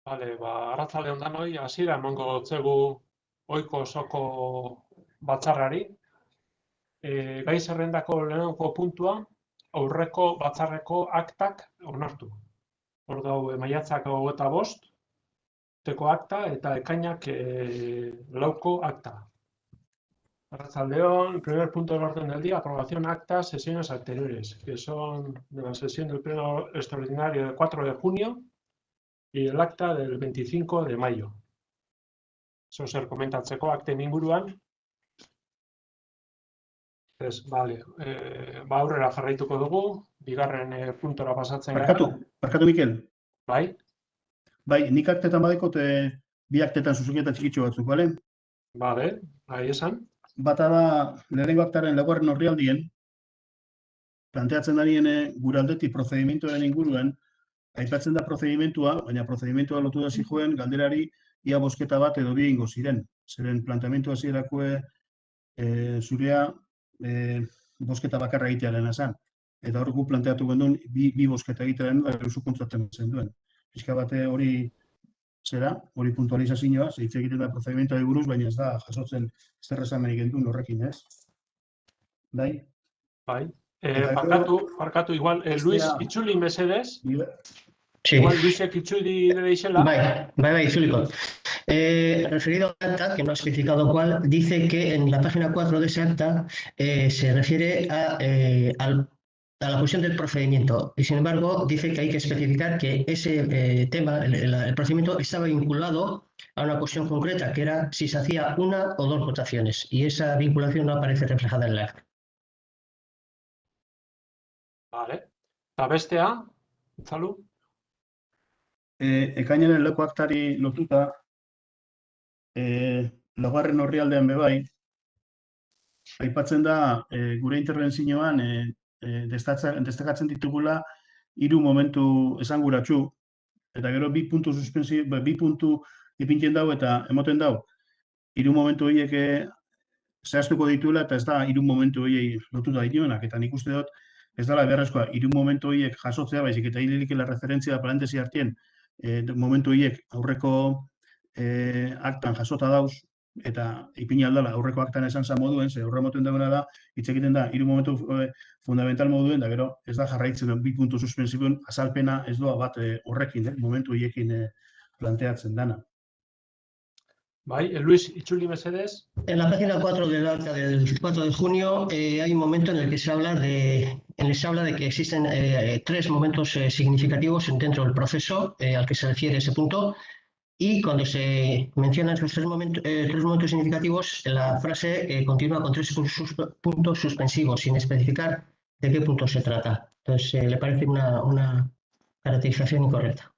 Bale, arratsalde on danoi, hasiera emango dotzegu ohiko osoko batzarrari. Gai zerrendako lehenengo puntua, aurreko batzarreko aktak onartu. Hor dago maiatzak 25, teko akta eta ekainak 4ko akta. Arratsaldeon, el primer punto del orden del día, aprobación actas, sesiones anteriores, que son de la sesión del Pleno Extraordinario del 4 de junio y el acta del 25 de mayo. Zer komentatzeko akten inguruan. Vale, aurrera jarraituko dugu, bigarren puntora pasatzen gara. Barkatu, Mikel. Bai? Bai, nik aktetan badekot bi aktetan zuzenketa txikitxo batzuk, bale? Bale, esan. Bata da, lehenengo aktaren 4. orrialdien, planteatzen darien gure aldetik prozedimentuaren inguruan, aipatzen da prozedimentua, baina prozedimentua lotu da zijoen galderari ia bosketa bat edo bi ingo ziren. Zeren planteamentua zirakue zurea bosketa bakarra egitearen esan. Eta hor gu planteatu genduen bi bosketa egitearen da eusu kontratzen zen duen. Pizka bate hori zera, hori puntualizazioa, hitz egiten da prozedimentua buruz, baina ez da jasotzen zer esamen egiten horrekin, ez? Bai? Bai. Barkatu, igual, Luis, itzuli mesedez. Sí. Igual Luisek itzuli deixela. Bai, itzuliko. Referido al acta, que no ha especificado cuál, dice que en la página 4 de ese acta se refiere a la cuestión del procedimiento y sin embargo dice que hay que especificar que ese tema, el procedimiento, estaba vinculado a una cuestión concreta, que era si se hacía una o dos votaciones y esa vinculación no aparece reflejada en el acta. Vale. Eta bestea, Itzalu? Ekainaren leko aktari lotuta, laugarren orrialdean bebai, aipatzen da gure interbentzioan destakatzen ditugula 3 momentu esanguratsu, eta gero 2 puntu ipintzen dau eta emoten dau 3 momentu horiek zehaztuko dituela eta ez da 3 momentu horiek lotuta dituenak, eta nik uste dut ez dela beharrezkoa 3 momentu horiek jasotzea, baizik eta hilikela referentzia da parentesi hartien momentu horiek aurreko aktan jasota dauz, eta ipini aldala aurreko aktan esan za moduen, ze aurre moten dagoena da, hitz egiten da 3 momentu fundamental moduen, da gero ez da jarraitzen 2 puntu suspensibuen azalpena ez doa bat horrekin, momentu horiekin planteatzen dana. Bai, Luis, itzuli mesedez. En la página 4 del acta del 4 de junio hay un momento en el que se habla de que existen 3 momentos significativos dentro del proceso al que se refiere ese punto. Y cuando se mencionan esos 3 momentos significativos, la frase continúa con 3 puntos suspensivos, sin especificar de qué punto se trata. Entonces, le parece una caracterización incorrecta.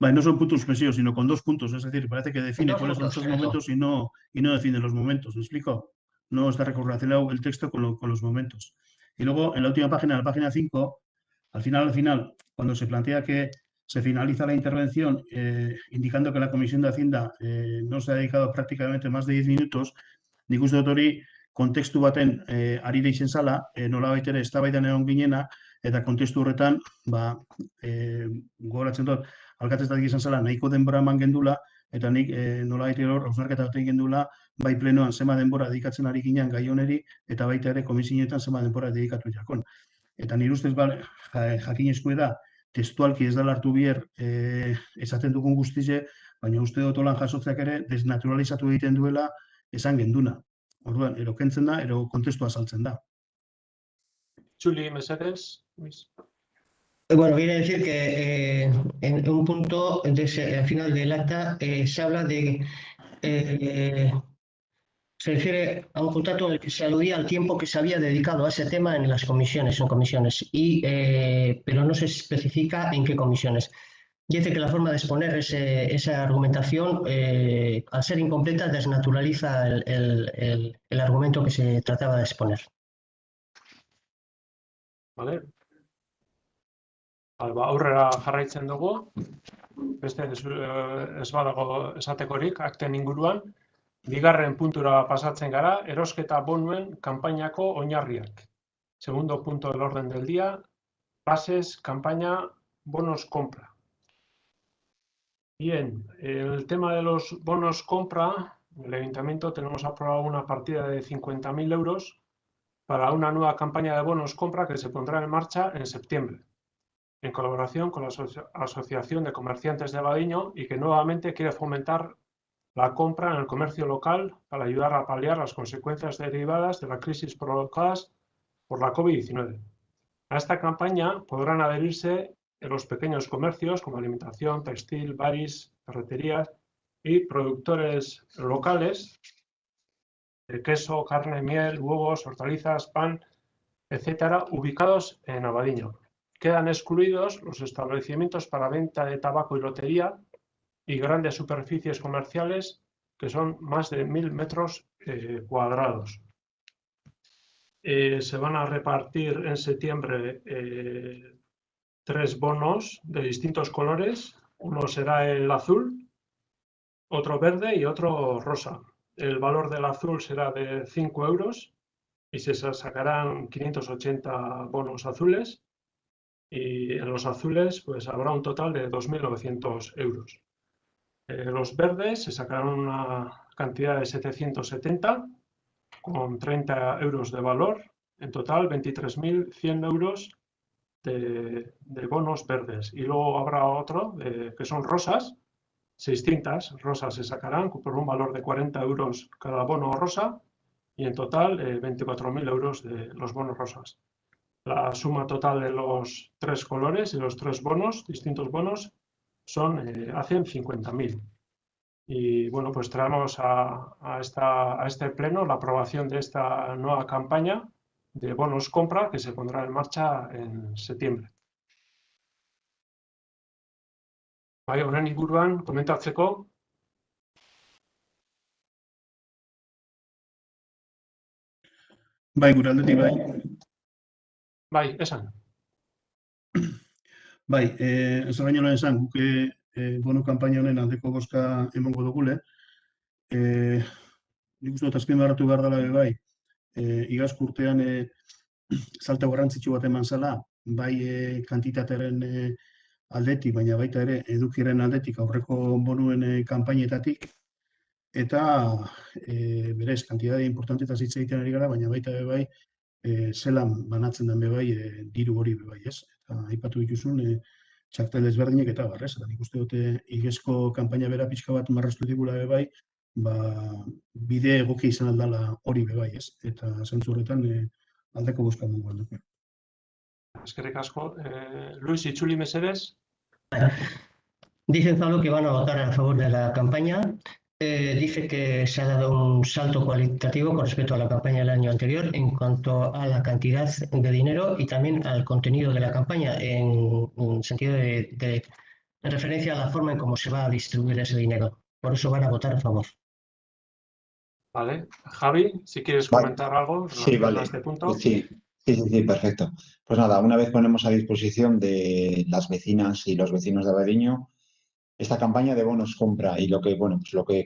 No son puntos suspensivos, sino con 2 puntos. Es decir, parece que define cuáles son esos momentos y no define los momentos. ¿Me explico? No está relacionado el texto con los momentos. Y luego, en la última página, la página 5, al final, cuando se plantea que se finaliza la intervención indicando que la Comisión de Hacienda no se ha dedicado prácticamente más de 10 minutos, nik uste dut hori kontekstu baten ari deixen zala, nolabait ere eztabaidan egon ginena, eta kontestu horretan, gogoratzen dut, alkatezatik izan zela nahiko denbora eman gendula, eta nik nolabait ere hor, hausnarketa bat egin gendula, bai plenoan zema denbora dedikatzen ari ginen gai honeri, eta baita ere komisionetan zema denbora dedikatu jakon. Eta nire ustez jakinezkoa da, testualki ez dela hartu bier esaten dugun guztize, baina uste dut holan jasotzeak ere desnaturalizatu egiten duela esan genduna. Orduan, ero kentzen da, ero kontestua saltzen da. Txuli, mesedez, Luis. Bueno, viene a decir que en un punto, al final del acta, se habla de... se refiere a un contrato en el que se aludía al tiempo que se había dedicado a ese tema en las comisiones, pero no se especifica en qué comisiones. Dice que la forma de exponer esa argumentación, al ser incompleta, desnaturaliza el argumento que se trataba de exponer. Vale. Aurrera jarraitzen dugu. Beste ez badago esatekorik akten inguruan. Bigarren puntura pasatzen gara, erosketa bonuen kanpainako oinarriak. Segundo punto del orden del día, bases, campaña, bonos, compra. Bien, el tema de los bonos compra, en el Ayuntamiento tenemos aprobado una partida de 50.000 euros para una nueva campaña de bonos compra que se pondrá en marcha en septiembre, en colaboración con la Asociación de Comerciantes de Abadiño y que nuevamente quiere fomentar la compra en el comercio local para ayudar a paliar las consecuencias derivadas de la crisis provocadas por la COVID-19. A esta campaña podrán adherirse los pequeños comercios como alimentación, textil, bares, ferreterías y productores locales de queso, carne, miel, huevos, hortalizas, pan, etcétera, ubicados en Abadiño. Quedan excluidos los establecimientos para venta de tabaco y lotería y grandes superficies comerciales que son más de 1.000 metros cuadrados. Se van a repartir en septiembre 3 bonos de distintos colores. Uno será el azul, otro verde y otro rosa. El valor del azul será de 5 euros y se sacarán 580 bonos azules. Y en los azules pues habrá un total de 2.900 euros. Los verdes se sacarán una cantidad de 770 con 30 euros de valor. En total 23.100 euros de bonos verdes. Y luego habrá otro que son rosas, 600 rosas se sacarán por un valor de 40 euros cada bono rosa y en total 24.000 euros de los bonos rosas. La suma total de los 3 colores y los 3 bonos, distintos bonos, hacen 50.000. Y bueno, pues traemos a este pleno la aprobación de esta nueva campaña de bonos compra que se pondrá en marcha en septiembre. Bai, honen inguruan komentatzeko. Bai, gure aldetik bai. Bai, esan. Bai, ez baino lehen esan, guk bono kanpaina honen aldeko bozka emango dugule. Nik uste dut azpimarratu behar dela bai, igazko urtean salto garrantzitsu bat eman zela, bai kantitatearen aldetik, baina baita ere edukiaren aldetik aurreko bonuen kanpainetatik, eta berez, kantitate importantetaz hitz egiten ari gara, baina baita bai zelan banatzen den bai diru hori bai, ez? Eta aipatu dituzun txartel ezberdinek eta barrez. Eta nik uste dute igezko kanpaina bera pixka bat marraztu digula bai, bide egokia izan aldala hori bai, ez? Eta zentzu horretan aldeko bozka emango alduko. Eskerrik asko. Luis, itzuli mesedez. Dice Pablo que van a votar a favor de la campaña. Dice que se ha dado un salto cualitativo con respecto a la campaña del año anterior en cuanto a la cantidad de dinero y también al contenido de la campaña en sentido de referencia a la forma en cómo se va a distribuir ese dinero. Por eso van a votar a favor. Vale. Javi, si quieres comentar algo Sí, vale. a este punto. Sí, perfecto. Pues nada, una vez ponemos a disposición de las vecinas y los vecinos de Abadiño esta campaña de bonos compra y lo que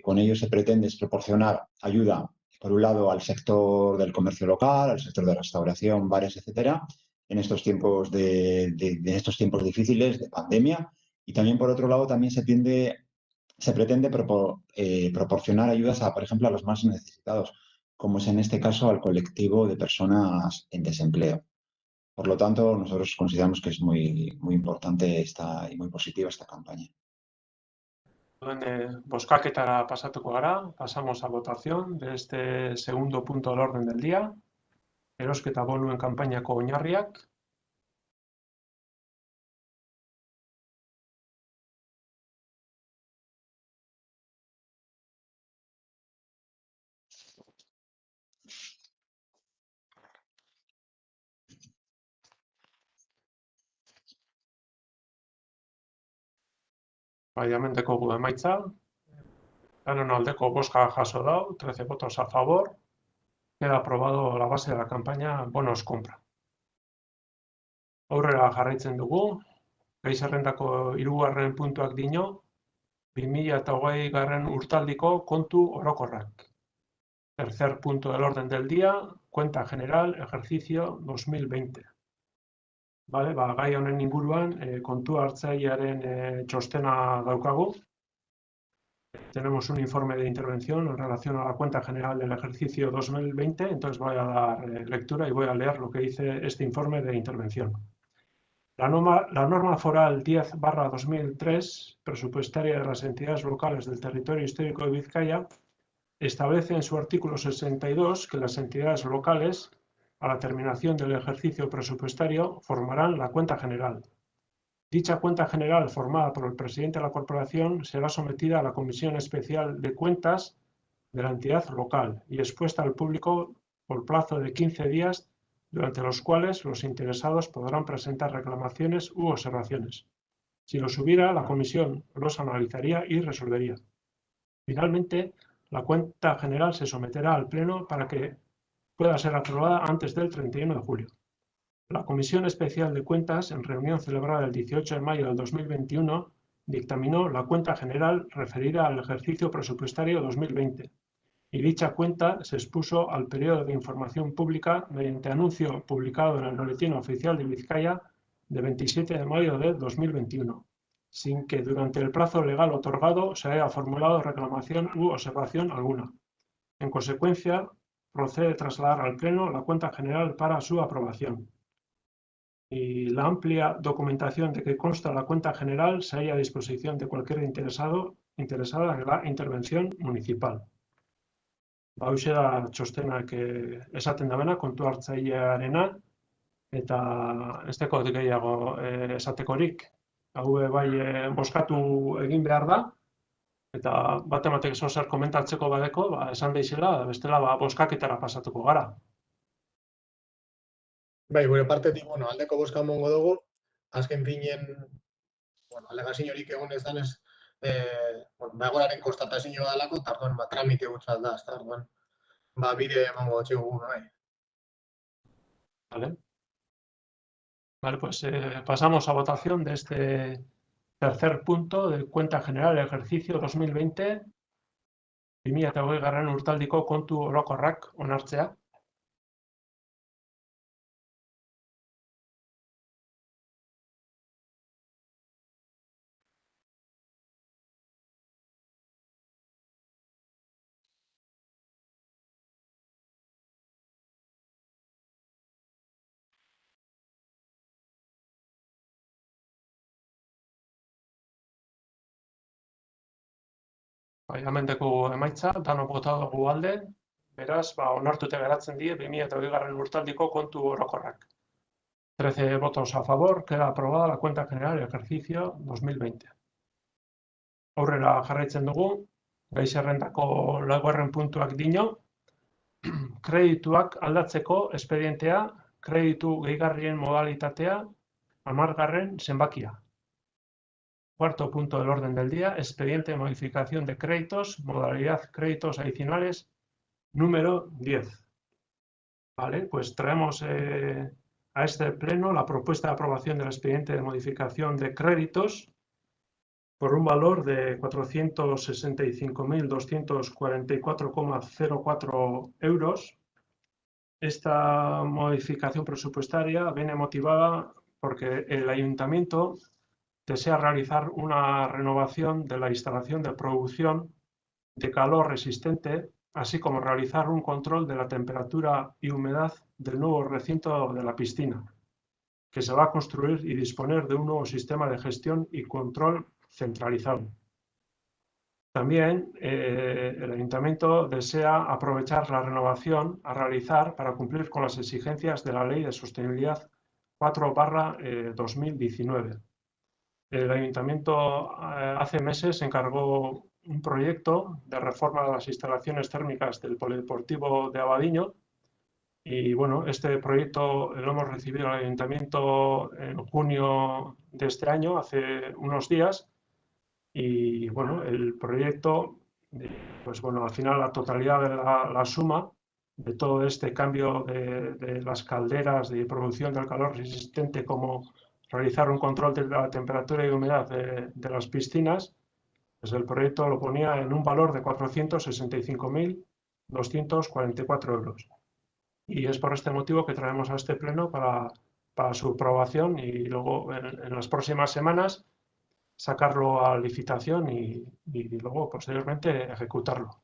con ello se pretende es proporcionar ayuda, por un lado, al sector del comercio local, al sector de restauración, bares, etcétera, en estos tiempos estos tiempos difíciles de pandemia, y también, por otro lado, también se pretende proporcionar ayudas por ejemplo, a los más necesitados, como es en este caso al colectivo de personas en desempleo. Por lo tanto, nosotros consideramos que es muy importante y muy positiva esta campaña. Bozkaketara pasatuko gara, pasamos a votación de este segundo punto del orden del día. Erosketa bonuen kanpainako oinarriak. Bai, hemen dekogu emaitza. Danon aldeko bozka jaso dau, 13 votos a favor. Queda aprobado la base de la campaña bonos compra. Aurrera jarraitzen dugu. Gai zerrendako 3. puntuak dino, 2020 urtaldiko kontu orokorrak. Tercer punto del orden del día, cuenta general, ejercicio 2020. Vale, gai honen inguruan kontu hartzailearen txostena daukagu. Tenemos un informe de intervención en relación a la cuenta general del ejercicio 2020, entonces voy a dar lectura y voy a leer lo que dice este informe de intervención. La norma foral 10/2003, presupuestaria de las entidades locales del territorio histórico de Vizcaya, establece en su artículo 62 que las entidades locales, a la terminación del ejercicio presupuestario, formarán la cuenta general. Dicha cuenta general, formada por el presidente de la corporación, será sometida a la Comisión Especial de Cuentas de la entidad local y expuesta al público por plazo de 15 días, durante los cuales los interesados podrán presentar reclamaciones u observaciones. Si los hubiera, la comisión los analizaría y resolvería. Finalmente, la cuenta general se someterá al Pleno para que pueda ser aprobada antes del 31 de julio. La Comisión Especial de Cuentas, en reunión celebrada el 18 de mayo del 2021, dictaminó la cuenta general referida al ejercicio presupuestario 2020, y dicha cuenta se expuso al periodo de información pública mediante anuncio publicado en el Boletín Oficial de Vizcaya de 27 de mayo de 2021, sin que durante el plazo legal otorgado se haya formulado reclamación u observación alguna. En consecuencia, procede trasladar al Pleno la cuenta general para su aprobación. Y la amplia documentación de que consta la cuenta general se halla a disposición de cualquier interesada en la intervención municipal. Hauxe da txostenak esaten dabena, kontu hartzailearena, eta ez teko gehiago esatekorik. Hau bai boskatu egin behar da, eta bat-ematek zer komentatzeko badeko, esan deixela, bestela boskaketara pasatuko gara. Bai, gure partetik, aldeko bozka emango dugu, azken finean, alegaziorik egon ez danez, begoraren konstatazioa dalako, eta orduan, tramite gutzat da, eta orduan, bide emango txegu, bai. Vale. Vale, pues pasamos a votación de este tercer punto de cuenta general del ejercicio 2020, 2020 urtaldiko kontu orokorrak onartzea. Amendeko emaitza, danok bota dugu alde, beraz, onartuta geratzen die 2020 urtaldiko kontu orokorrak. 13 votos a favor, queda aprobada la cuenta general del ejercicio 2020. Aurrera jarraitzen dugu, gai zerrendako laugarren puntuak dino, kredituak aldatzeko espedientea, kreditu gehigarrien modalitatea, 10. zenbakia. Cuarto punto del orden del día, expediente de modificación de créditos, modalidad créditos adicionales, número 10. Vale, pues traemos a este pleno la propuesta de aprobación del expediente de modificación de créditos por un valor de 465.244,04 euros. Esta modificación presupuestaria viene motivada porque el ayuntamiento desea realizar una renovación de la instalación de producción de calor resistente, así como realizar un control de la temperatura y humedad del nuevo recinto de la piscina, que se va a construir y disponer de un nuevo sistema de gestión y control centralizado. También el ayuntamiento desea aprovechar la renovación a realizar para cumplir con las exigencias de la Ley de Sostenibilidad 4/2019. El ayuntamiento hace meses encargó un proyecto de reforma de las instalaciones térmicas del Polideportivo de Abadiño y bueno, este proyecto lo hemos recibido al ayuntamiento en junio de este año, hace unos días, y bueno, el proyecto, pues bueno, al final la totalidad de la suma de todo este cambio de las calderas de producción del calor resistente, como realizar un control de la temperatura y humedad de las piscinas, pues el proyecto lo ponía en un valor de 465.244 euros. Y es por este motivo que traemos a este pleno para su aprobación y luego en las próximas semanas sacarlo a licitación y luego posteriormente ejecutarlo.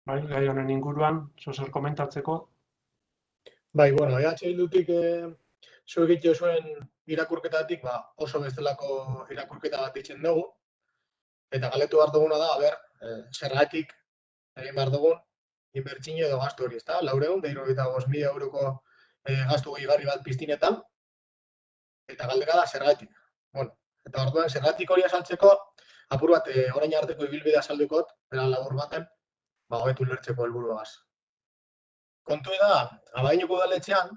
Bai, gai honen inguruan, zozer komentatzeko. Bai, bueno, EH Bildutik zuek egiten zuen irakurketatik, oso bestelako irakurketa bat ditzen dugu. Eta galetu behar duguna da, zergatik egin behar dugun inbertsio edo gastu hori, ezta? 475.000 euroko gastu gehigarri bat piztinetan, eta galdera da zergatik. Bueno, eta orduan zergatik hori azaltzeko, apur bat orain arteko ibilbidea azaldukot, bera labur baten, hobetu ulertzeko helburuagaz. Kontu da, Abadiñoko udaletxean,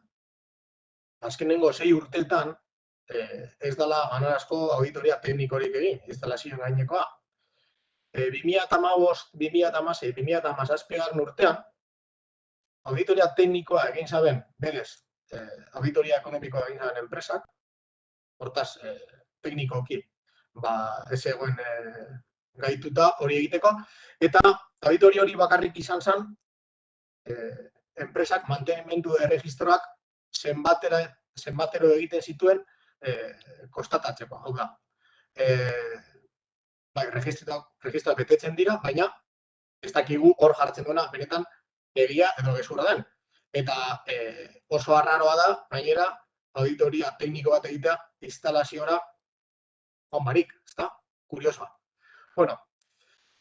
azkenengo 6 urteetan, ez dela ganorazko auditoria teknikorik egin, instalazioen gainekoa. 2015, 2016, 2017 urtean, auditoria teknikoa egin zaben, berez, auditoria ekonomikoa egin zaben enpresak, hortaz, teknikoki, ez egoen gaituta hori egiteko, eta auditoria hori bakarrik izan zen, enpresak mantenimendu erregistroak zenbatero egiten zituen konstatatzeko. Hau da, registroak betetzen dira, baina ez dakigu hor jartzen duena benetan egia edo gezurra den. Eta oso arraroa da, gainera, auditoria tekniko bat egitea instalaziora onbarik, ezta? Kuriosoa. Bueno,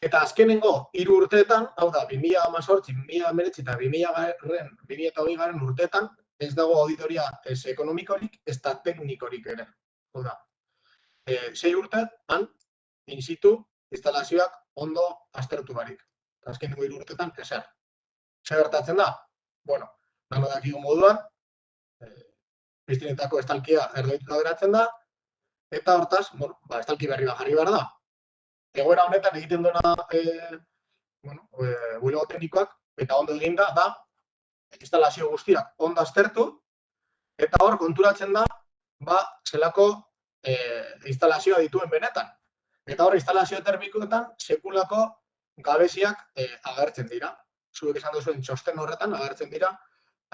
eta azkenengo 3 urteetan, hau da, 2018, 2019 eta 2020 urteetan, ez dago auditoria ez ekonomikorik, ez da teknikorik ere. Hau da, 6 urtean, in situ, instalazioak ondo aztertu barik. Azkenengo 3 urteetan, ezer. Zer gertatzen da? Bueno, dano dakigu moduan, piztinetako estalkia erdoituta geratzen da, eta hortaz, estalki berri bat jarri behar da. Egoera honetan egiten duena bulego teknikoak, eta ondo eginda, da, instalazio guztiak ondo aztertu, eta hor konturatzen da, zelako instalazioa dituen benetan. Eta hor, instalazio termikoetan, sekulako gabeziak agertzen dira. Zuek esan duzuen txosten horretan agertzen dira,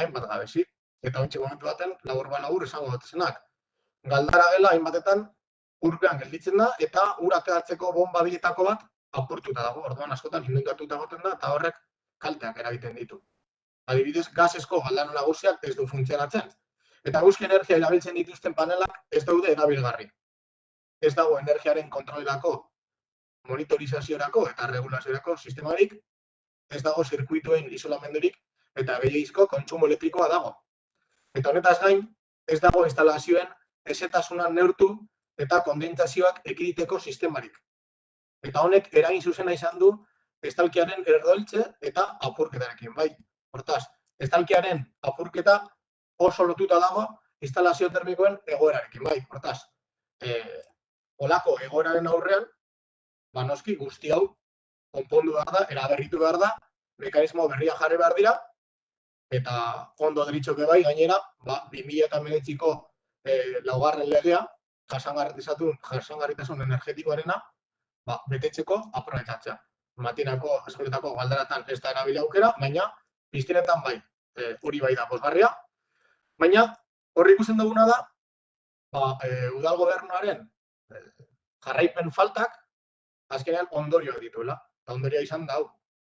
hainbat gabezi. Eta ontsi momentu baten, labur esango dutezenak. Galdara gela, hainbatetan, urpean gelditzen da, eta urak edatzeko bomba biletako bat apurtuta dago. Orduan askotan inundatuta goten da, eta horrek kalteak eragiten ditu. Adibidez, gasesko galdano nagusiak ez du funtzionatzen. Eta guzki energia erabiltzen dituzten panelak ez daude erabilgarri. Ez dago energiaren kontrolerako, monitorizaziorako eta regulaziorako sistemarik, ez dago zirkuituen isolamendurik eta gehiagizko kontsumo elektrikoa dago. Eta honetaz gain, ez dago instalazioen ezetasunan neurtu eta kondentsazioak ekiditeko sistemarik. Eta honek eragin zuzena izan du estalkiaren erdoiltze eta apurketarekin. Bai, hortaz, estalkiaren apurketa oso lotuta dago instalazio termikoen egoerarekin. Bai, hortaz, olako egoeraren aurrean, noski guzti hau konpondu behar da, eraberritu behar da, mekanismo berria jarri behar dira, eta ondo deritxoke bai, gainera, 2019ko laugarren legea, jasangarritasun energetikoarena, betetzeko aprobetxatzea. Matinako eskoletako galderatan ez da erabili aukera, baina piztinetan bai, hori bai da pozgarria. Baina horri ikusten duguna da, udal gobernuaren jarraipen faltak azkenean ondorioak dituela. Eta ondorioa izan da hau.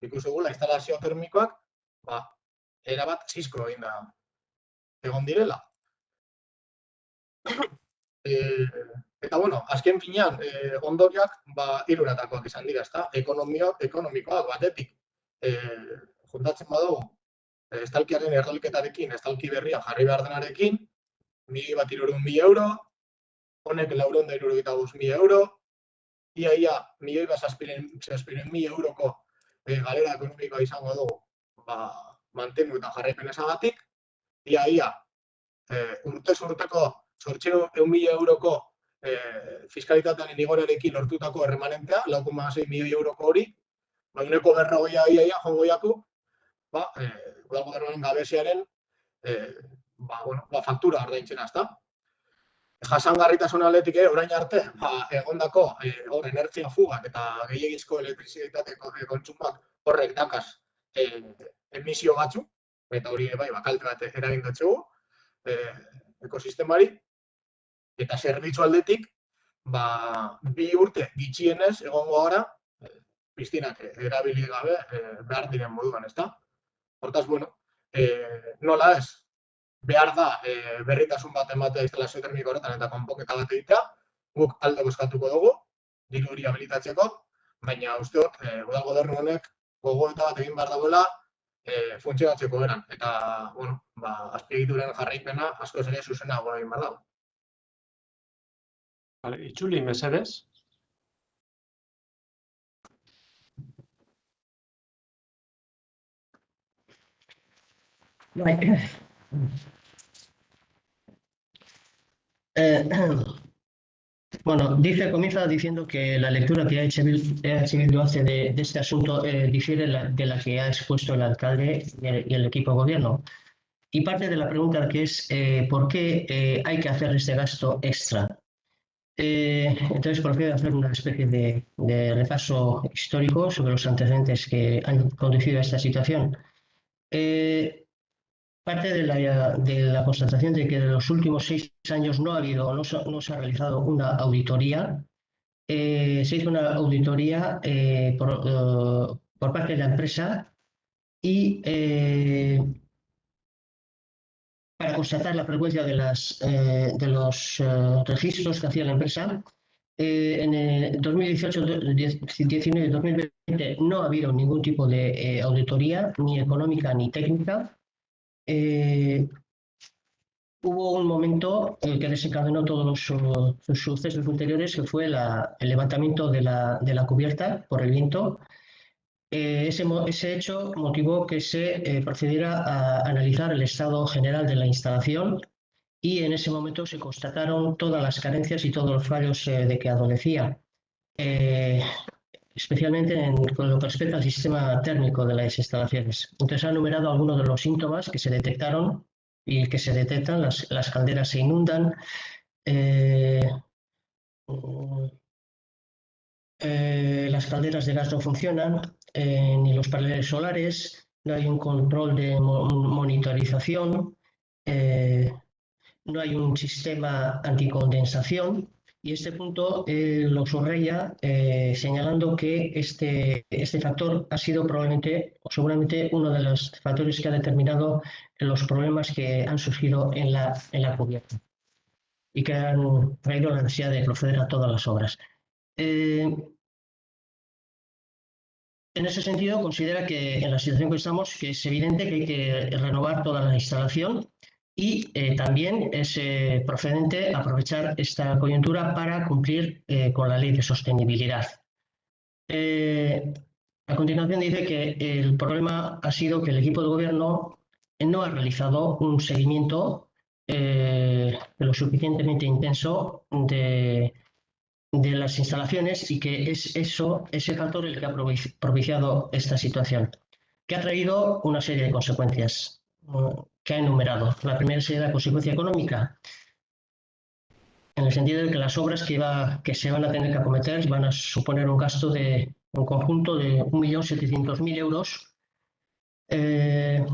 Ikusi dugula instalazio termikoak, erabat zizko egin da egon direla. Eta, bueno, azken finean, ondorioak iruratakoak izan dira, ezta? Ekonomikoak batetik. Juntatzen badugu, estalkiaren errolketarekin, estalki berria jarri behar denarekin, 1.300.000 euro, honek 475.000 euro, ia 1.700.000 euroko galera ekonomikoa izango dugu, mantendu eta jarraipen ezagatik, ia urtez urteko 800.000 euroko fiskalitatearen igorarekin lortutako erremanentea, 4,6 milioi euroko hori, uneko 40 ia jongo jaku, udal gobernuaren gabeziaren faktura ordaintzena, ezta? Jasangarritasun aldetik orain arte, egondako energia fugak eta gehiegizko elektrizitate kontsumoak horrek dakaz emisio batzu, eta hori bai, kalte bat eragin dutxugu ekosistemari, eta zerbitzu aldetik, 2 urte gitxienez egongo gara, piztinak erabili gabe behar diren moduan, ezta? Hortaz, bueno, nola ez, behar da berritasun bat ematea instalazio termiko horretan eta konpoketa bat egitea, guk alde bozkatuko dugu, diru hori habilitatzeko, baina uste dut, udal gobernu honek gogoeta bat egin behar dagoela funtzionatzeko eran. Eta, bueno, azpiegituren jarraipena askoz ere zuzenago egin behar dago. Vale, Itzuli, mesedez. Bueno, comienza diciendo que la lectura que EH Bildu hace de este asunto difiere de la que ha expuesto el alcalde y el equipo de gobierno. Y parte de la pregunta que es ¿por qué hay que hacer este gasto extra? Entonces, procede a hacer una especie de repaso histórico sobre los antecedentes que han conducido a esta situación. Parte de la constatación de que en los últimos 6 años no se ha realizado una auditoría. Se hizo una auditoría por parte de la empresa y para constatar la frecuencia de los registros que hacía la empresa. En el 2018, 2019 y 2020 no ha habido ningún tipo de auditoría, ni económica ni técnica. Hubo un momento que desencadenó todos los sucesos ulteriores, que fue el levantamiento de la cubierta por el viento. Ese hecho motivó que se procediera a analizar el estado general de la instalación y en ese momento se constataron todas las carencias y todos los fallos de que adolecía, especialmente con lo que respecta al sistema térmico de las instalaciones. Entonces, ha enumerado algunos de los síntomas que se detectaron y que se detectan. Las calderas se inundan, las calderas de gas no funcionan, ni los paneles solares, no hay un control de monitorización, no hay un sistema anticondensación, y este punto lo subraya señalando que este factor ha sido probablemente o seguramente uno de los factores que ha determinado los problemas que han surgido en la cubierta y que han traído la necesidad de proceder a todas las obras. En ese sentido, considera que en la situación que estamos, que es evidente que hay que renovar toda la instalación y también es procedente aprovechar esta coyuntura para cumplir con la ley de sostenibilidad. A continuación dice que el problema ha sido que el equipo de gobierno no ha realizado un seguimiento lo suficientemente intenso de las instalaciones y que es ese factor el que ha propiciado esta situación, que ha traído una serie de consecuencias que ha enumerado. La primera sería la consecuencia económica, en el sentido de que las obras que se van a tener que acometer van a suponer un gasto de un conjunto de 1.700.000 euros, que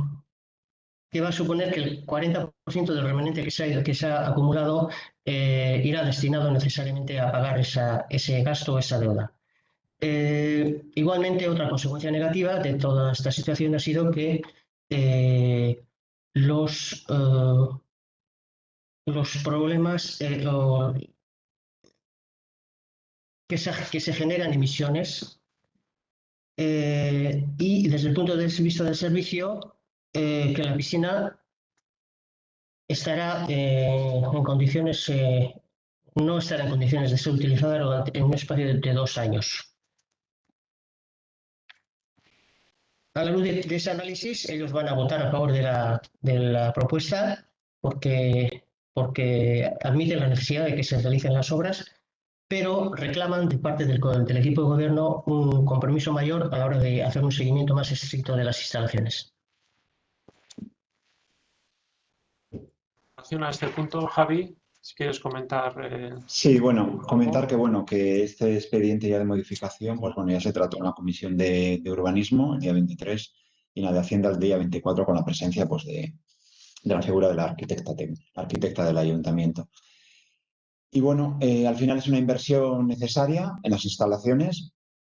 va a suponer que el 40% del remanente que se ha acumulado irá destinado necesariamente a pagar ese gasto o esa deuda. Igualmente, otra consecuencia negativa de toda esta situación ha sido que los problemas que se generan emisiones y desde el punto de vista del servicio, que la piscina estará en condiciones, no estará en condiciones de ser utilizada en un espacio de 2 años. A la luz de ese análisis, ellos van a votar a favor de la propuesta porque admiten la necesidad de que se realicen las obras, pero reclaman de parte del equipo de gobierno un compromiso mayor a la hora de hacer un seguimiento más estricto de las instalaciones. En relación a este punto, Javi, si quieres comentar. Sí, bueno, comentar que este expediente ya de modificación, pues bueno, ya se trató en la Comisión de Urbanismo el día 23 y en la de Hacienda el día 24 con la presencia pues de la figura de la arquitecta del Ayuntamiento. Y bueno, al final es una inversión necesaria en las instalaciones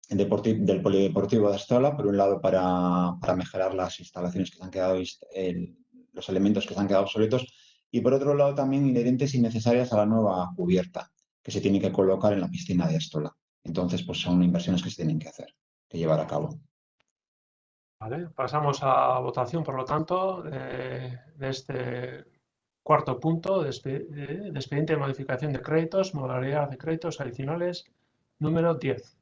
del Polideportivo de Astola, por un lado para mejorar las instalaciones que se han quedado, los elementos que se han quedado obsoletos, y por otro lado también inherentes y necesarias a la nueva cubierta que se tiene que colocar en la piscina de Astola. Entonces, pues son inversiones que se tienen que hacer, que llevar a cabo. Vale, pasamos a votación, por lo tanto, de este cuarto punto de expediente de modificación de créditos, modalidad de créditos adicionales, número 10.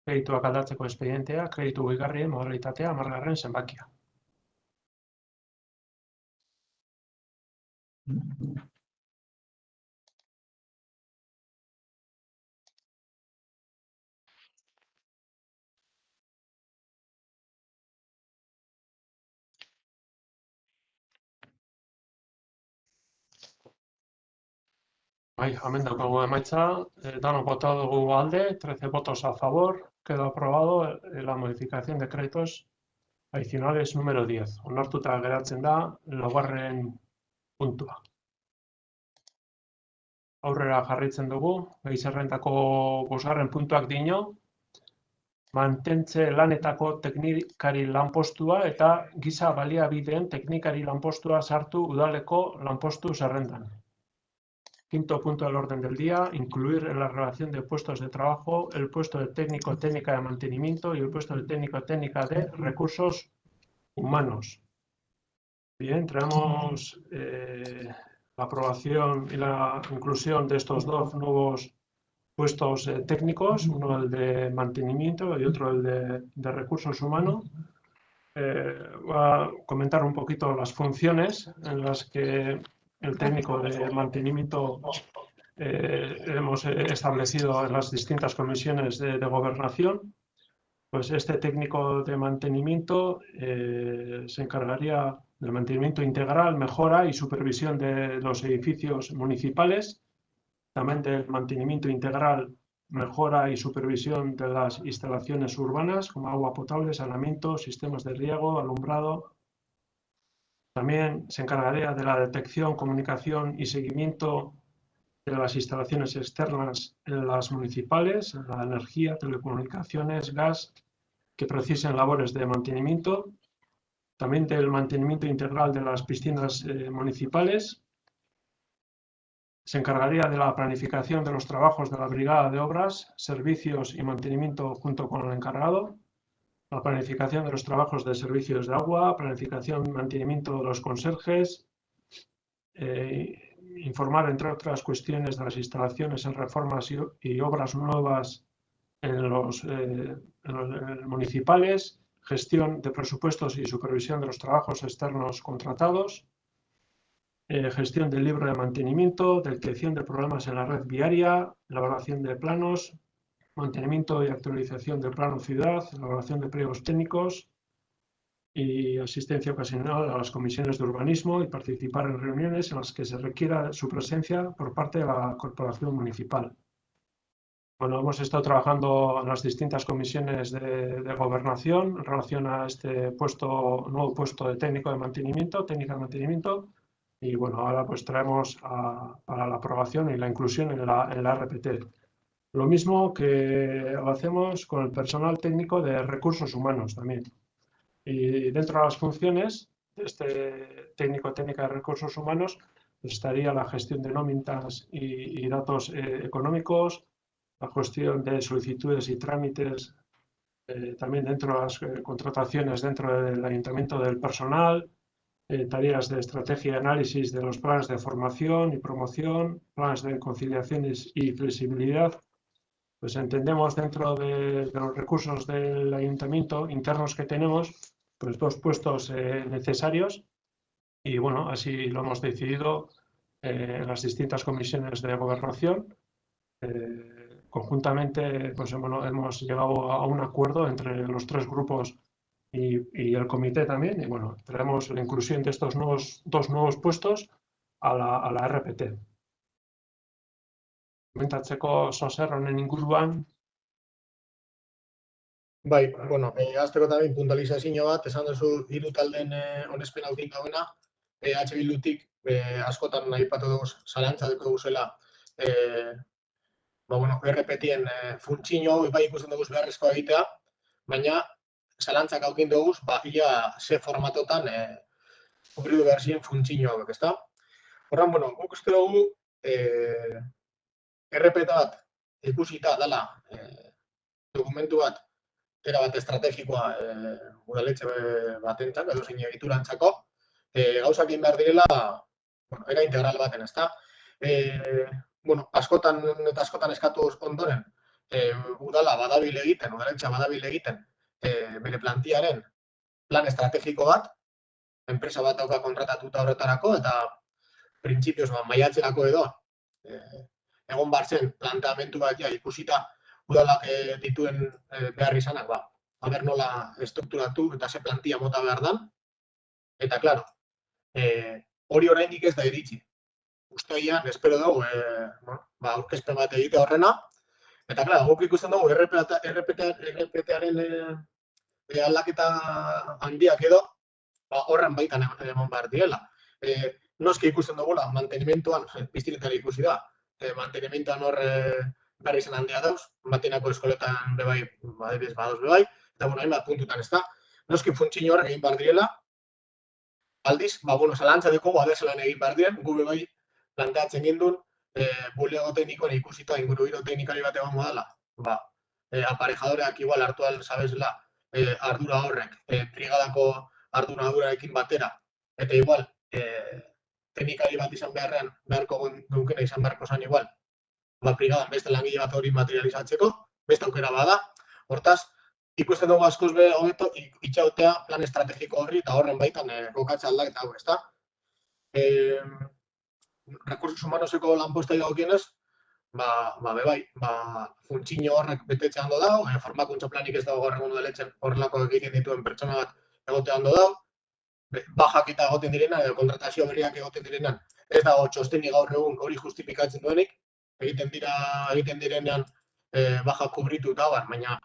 Kredituak aldatzeko espedientea, kreditu gehigarrien modalitatea 10. zenbakia. Bai, hemen daukagu emaitza, danok bota dugu alde, 13 votos a favor, queda aprobado la modificación de créditos adicionales número 10. Onartuta geratzen da, 4. puntua. Aurrera jarraitzen dugu, gai zerrendako 5. puntuak dio, mantentze lanetako teknikari lanpostua eta giza baliabideen teknikari lanpostua sartu udaleko lanpostu zerrendan. 5. punto del orden del día, incluir en la relación de puestos de trabajo el puesto de técnico-técnica de mantenimiento y el puesto de técnico-técnica de recursos humanos. Bien, traemos la aprobación y la inclusión de estos dos nuevos puestos técnicos, uno el de mantenimiento y otro el de recursos humanos. Voy a comentar un poquito las funciones en las que el técnico de mantenimiento hemos establecido en las distintas comisiones de gobernación. Pues este técnico de mantenimiento se encargaría del mantenimiento integral, mejora y supervisión de los edificios municipales, también del mantenimiento integral, mejora y supervisión de las instalaciones urbanas como agua potable, saneamiento, sistemas de riego, alumbrado. También se encargaría de la detección, comunicación y seguimiento de las instalaciones externas en las municipales, la energía, telecomunicaciones, gas, que precisen labores de mantenimiento. También del mantenimiento integral de las piscinas municipales. Se encargaría de la planificación de los trabajos de la brigada de obras, servicios y mantenimiento junto con el encargado. La planificación de los trabajos de servicios de agua, planificación y mantenimiento de los conserjes, informar, entre otras cuestiones, de las instalaciones en reformas y obras nuevas en los municipales, gestión de presupuestos y supervisión de los trabajos externos contratados, gestión del libro de mantenimiento, detección de problemas en la red viaria, elaboración de planos, mantenimiento y actualización del plano ciudad, elaboración de pliegos técnicos y asistencia ocasional a las comisiones de urbanismo y participar en reuniones en las que se requiera su presencia por parte de la corporación municipal. Bueno, hemos estado trabajando en las distintas comisiones de gobernación en relación a este nuevo puesto de técnico de mantenimiento, técnica de mantenimiento, y bueno, ahora pues traemos para la aprobación y la inclusión en la RPT. Lo mismo que lo hacemos con el personal técnico de recursos humanos también. Y dentro de las funciones de este técnica de recursos humanos estaría la gestión de nóminas y datos económicos, la gestión de solicitudes y trámites, también dentro de las contrataciones dentro del ayuntamiento del personal, tareas de estrategia y análisis de los planes de formación y promoción, planes de conciliación y flexibilidad. Pues entendemos dentro de los recursos del ayuntamiento internos que tenemos, pues 2 puestos necesarios y bueno, así lo hemos decidido en las distintas comisiones de gobernación. Conjuntamente pues, hemos llegado a un acuerdo entre los 3 grupos y el comité también, y bueno, traemos la inclusión de estos 2 nuevos puestos a la RPT. Komentatzeko Soser honen inguruan. Bai, bueno, hasteko también puntualizazio bat, esan duzu 3 taldeen onespena ukin gauena, Bildutik askotan aipatu dugu zalantza dugu zela RPT-en funtzio bai ikusten dugu beharrezkoa egitea, baina zalantzak aukin dugu, ia ze formatotan kubridu behar ziren funtzio hauek, ezta? Horren, guk uste dugu RPT bat ikusita dela dokumentu bat erabat estrategikoa udaletxe batentzat, edo zein egiturantzako, gauzak egin behar direla era integral baten, ezta? Askotan eta askotan eskatu ondoren, udala badabil egiten, udaletxea badabil egiten, bere plantiaren plan estrategiko bat, enpresa bat dauka kontratatuta horretarako, eta printzipioz maiatzerako edo, egon barzen planteamendu bat ikusita udalak dituen behar izanak, haber nola estrukturatu eta ze plantia mota behar dan, eta, klaro, hori oraindik ez da iritsi. Ustean, espero dugu, aurkezpen bat egite horrena, eta, klaro, guk ikusten dugu RPT-aren aldaketa handiak edo, horren baitan emon behar direla. Noski ikusten dugula, mantenimentuan, piztiretari ikusi da, mantenimentuan hor behar izan handia dauz, matinako eskoletan bebai, badoz bebai, eta hainbat puntutan ez da. Noski funtzio horrek egin behar direla, aldiz, zalantza dekogu adezelan egin behar diren, gu bebai planteatzen gindun, bulego teknikoen ikusita inguru teknikari bat egon modala. Aparejadoreak igual hartu alzabezela ardura horrek, brigadako ardurarekin batera, eta igual teknikari bat izan beharrean, beharko dukena izan beharko zen igual, brigadan beste langile bat hori materializatzeko, beste aukera bada, hortaz, ikusten dugu askoz be hobeto itxautea plan estrategiko horri eta horren baitan kokatze aldaketa hau, ezta? Recursos humanoseko lanpostei dagokienez, bebai, funtzio horrek betetze hando dau, formakuntza planik ez dago gaur egun udaletxen horrelako egiten dituen pertsona bat egote hando dau, bajak eta egoten direnan, edo kontratazio berriak egoten direnan, ez dago txosteni gaur egun hori justifikatzen duenik, egiten direnean bajak kubritu eta bar, baina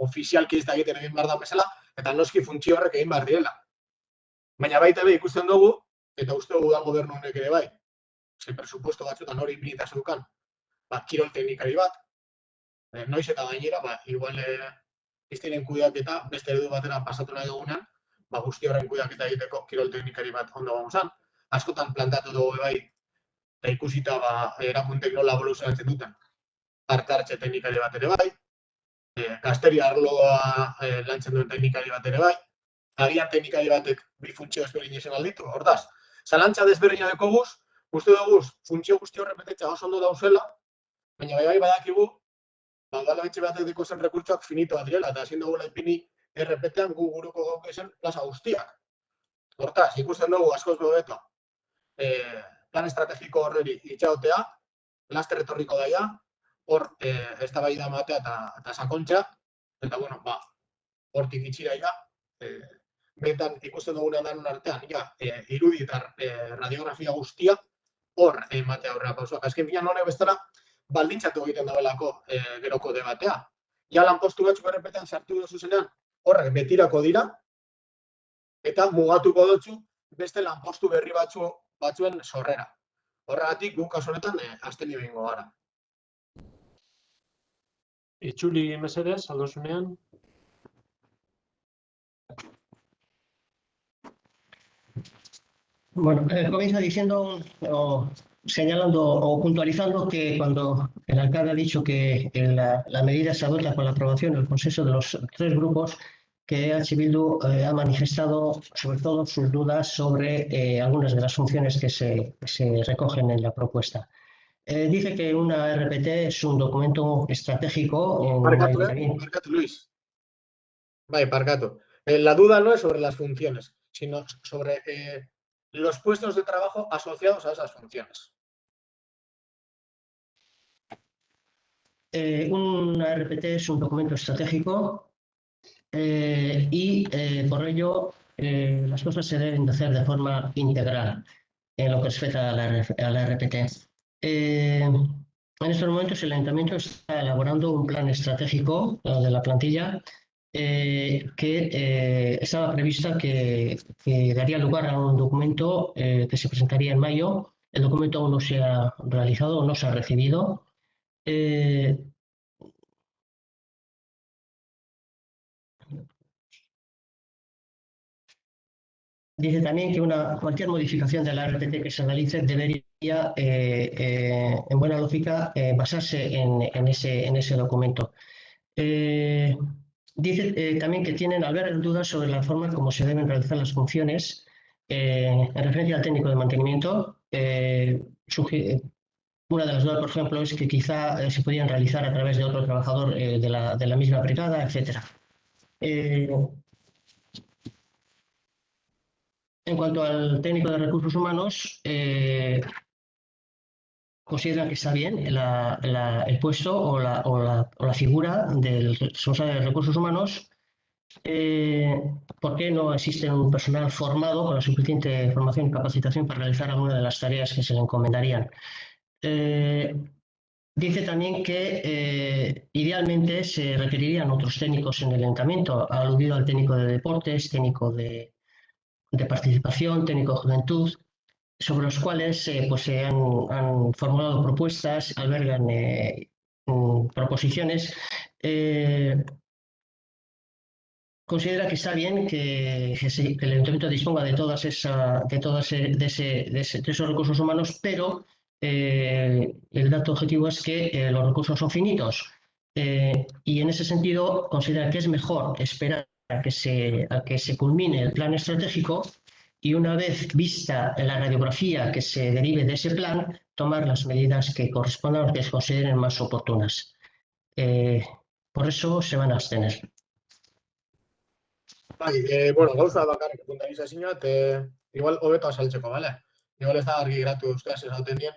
ofizialki ez da egiten egin behar da bezala, eta noski funtzio horrek egin behar direla. Baina baita be ikusten dugu, eta uste dugu da gobernu honek ere bai, ze presupuesto batzutan hori ipinita zeukan, kirol teknikari bat, noiz eta gainera, igual ez diren kudeaketa beste eredu batera pasatu nahi dugunean, guzti horren kudeaketa egiteko kirol teknikari bat ondo gongo zan. Askotan plantatu dugu bai, eta ikusita erakuntek nola evoluzionatzen duten, parte hartze teknikari bat ere bai, gazteri arloa lantzen duen teknikari bat ere bai, agian teknikari batek bi funtzio ezberdin izan alditu, hortaz, zalantza desberdina dekoguz, uste dugu funtzio guzti horren betetza oso ondo dauzela, baina bai badakigu, udaletxe batek deko zen rekurtsoak finitoa direla, eta ezin dugula ipini RPT-an gu guruko gaukezen plaza guztiak. Hortaz, ikusten dugu askoz behobeto, plan estrategiko horreri itxaotea, laster etorriko daia, hor eztabaida ematea eta sakontza, eta hortik itxiraia, betan ikusten dugunean danon artean, irudi eta radiografia guztia, hor ematea horrela pausuak. Azken finan honek bestara, baldintzatu egiten dabelako geroko debatea. Ja lanpostu batzuk RPT-an sartu duzu zenean, horrek betirako dira, eta mugatuko dutzu beste lanpostu berri batzuen sorrera. Horregatik guk kasu honetan azten egingo gara. Itzuli mesedez, aldozunean. Bueno, comienzo diciendo o señalando o puntualizando que cuando el alcalde ha dicho que la medida se adopta con la aprobación y el consenso de los tres grupos, que EH Bildu ha manifestado sobre todo sus dudas sobre algunas de las funciones que se recogen en la propuesta. Dice que una RPT es un documento estratégico. Parcatu, Luis. Parcatu. La duda no es sobre las funciones, sino sobre los puestos de trabajo asociados a esas funciones. Una RPT es un documento estratégico y por ello las cosas se deben de hacer de forma integral en lo que respecta a la RPT. En estos momentos el Ayuntamiento está elaborando un plan estratégico de la plantilla que estaba prevista que daría lugar a un documento que se presentaría en mayo El documento aún no se ha realizado o no se ha recibido. Dice también que cualquier modificación de la RPT que se realice debería, en buena lógica, basarse en ese documento. Dice también que tienen albergan dudas sobre la forma como se deben realizar las funciones en referencia al técnico de mantenimiento. Una de las dudas, por ejemplo, es que quizá se podían realizar a través de otro trabajador de la misma brigada, etc. En cuanto al técnico de recursos humanos, considera que está bien el puesto o la figura del responsable de recursos humanos. ¿Por qué no existe un personal formado con la suficiente formación y capacitación para realizar alguna de las tareas que se le encomendarían? Dice también que idealmente se requerirían otros técnicos en el ayuntamiento, ha aludido al técnico de deportes, técnico de participación, técnico de juventud, sobre los cuales pues, se han formulado propuestas, albergan proposiciones. Considera que está bien que el ayuntamiento disponga de esos recursos humanos, pero el dato objetivo es que los recursos son finitos. Y en ese sentido considera que es mejor esperar a que se culmine el plan estratégico y una vez vista la radiografía que se derive de ese plan, tomar las medidas que correspondan o que se consideren más oportunas. Por eso se van a abstener. Bueno, gauza bakarrik puntualiza ezinak, igual hobeto azaltzeko, ¿vale? Igual ez da argi geratu euskaraz esaten dien.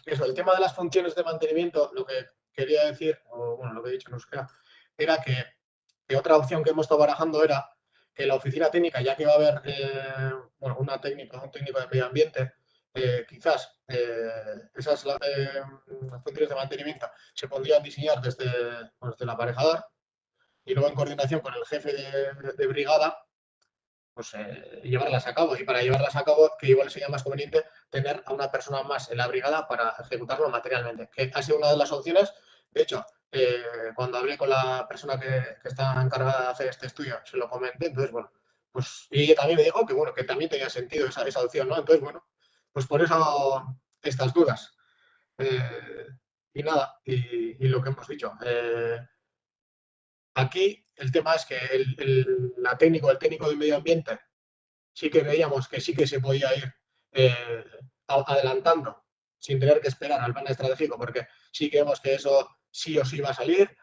Eso, el tema de las funciones de mantenimiento, lo que quería decir, o bueno, lo que he dicho en euskera, era que otra opción que hemos estado barajando era que la oficina técnica, ya que va a haber bueno, un técnico de medio ambiente, quizás esas funciones de mantenimiento se podrían diseñar desde el aparejador y luego en coordinación con el jefe de brigada, pues llevarlas a cabo. Y para llevarlas a cabo, que igual sería más conveniente tener a una persona más en la brigada para ejecutarlo materialmente, que ha sido una de las opciones. De hecho, cuando hablé con la persona que está encargada de hacer este estudio, se lo comenté. Entonces, bueno, pues y también me dijo que, bueno, que también tenía sentido esa opción, ¿no? Entonces, bueno, pues por eso estas dudas. Y nada, y lo que hemos dicho. Aquí el tema es que el técnico de medio ambiente sí que veíamos que sí que se podía ir adelantando sin tener que esperar al plan estratégico, porque sí que vemos que eso sí o sí va a salir,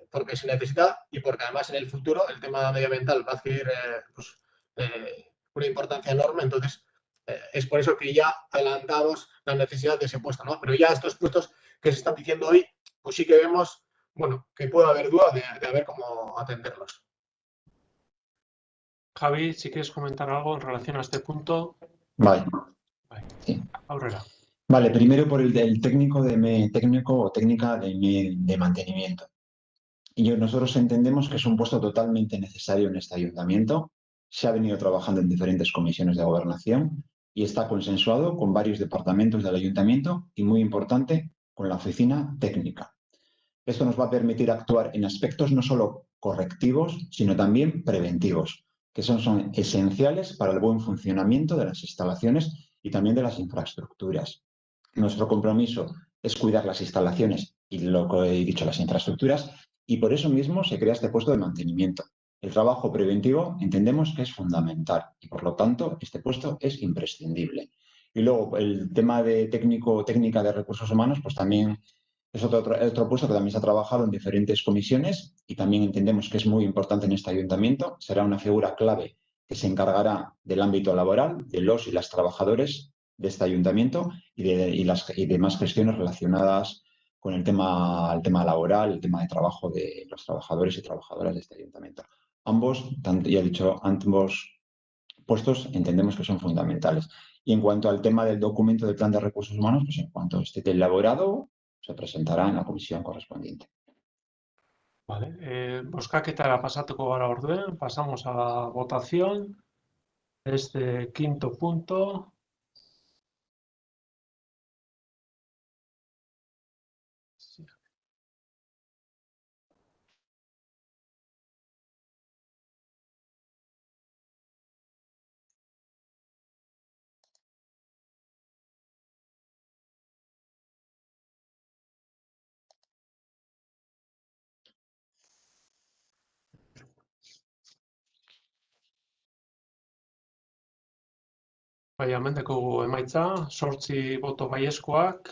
porque se necesita y porque además en el futuro el tema medioambiental va a adquirir pues, una importancia enorme. Entonces, es por eso que ya adelantamos la necesidad de ese puesto, ¿no? Pero ya estos puestos que se están diciendo hoy, pues sí que vemos, bueno, que puede haber duda de ver cómo atenderlos. Javi, si quieres comentar algo en relación a este punto. Vale. Vale. Sí. Aurrera. Vale, primero por el técnico o técnica de mantenimiento. Nosotros entendemos que es un puesto totalmente necesario en este ayuntamiento. Se ha venido trabajando en diferentes comisiones de gobernación y está consensuado con varios departamentos del ayuntamiento y, muy importante, con la oficina técnica. Esto nos va a permitir actuar en aspectos no solo correctivos, sino también preventivos, que son esenciales para el buen funcionamiento de las instalaciones y también de las infraestructuras. Nuestro compromiso es cuidar las instalaciones y, lo que he dicho, las infraestructuras, y por eso mismo se crea este puesto de mantenimiento. El trabajo preventivo entendemos que es fundamental y, por lo tanto, este puesto es imprescindible. Y luego, el tema de técnico o técnica de recursos humanos, pues también es otro puesto que también se ha trabajado en diferentes comisiones y también entendemos que es muy importante en este ayuntamiento. Será una figura clave que se encargará del ámbito laboral, de los y las trabajadores de este ayuntamiento y demás cuestiones relacionadas con el tema laboral, el tema de trabajo de los trabajadores y trabajadoras de este ayuntamiento. Ambos puestos entendemos que son fundamentales. Y en cuanto al tema del documento del plan de recursos humanos, pues en cuanto esté elaborado, se presentará en la comisión correspondiente. Vale, bozkaketara pasatuko gara orduen, pasamos a la votación de este quinto punto. Bai, hemen dekogu emaitza, 8 boto baiezkoak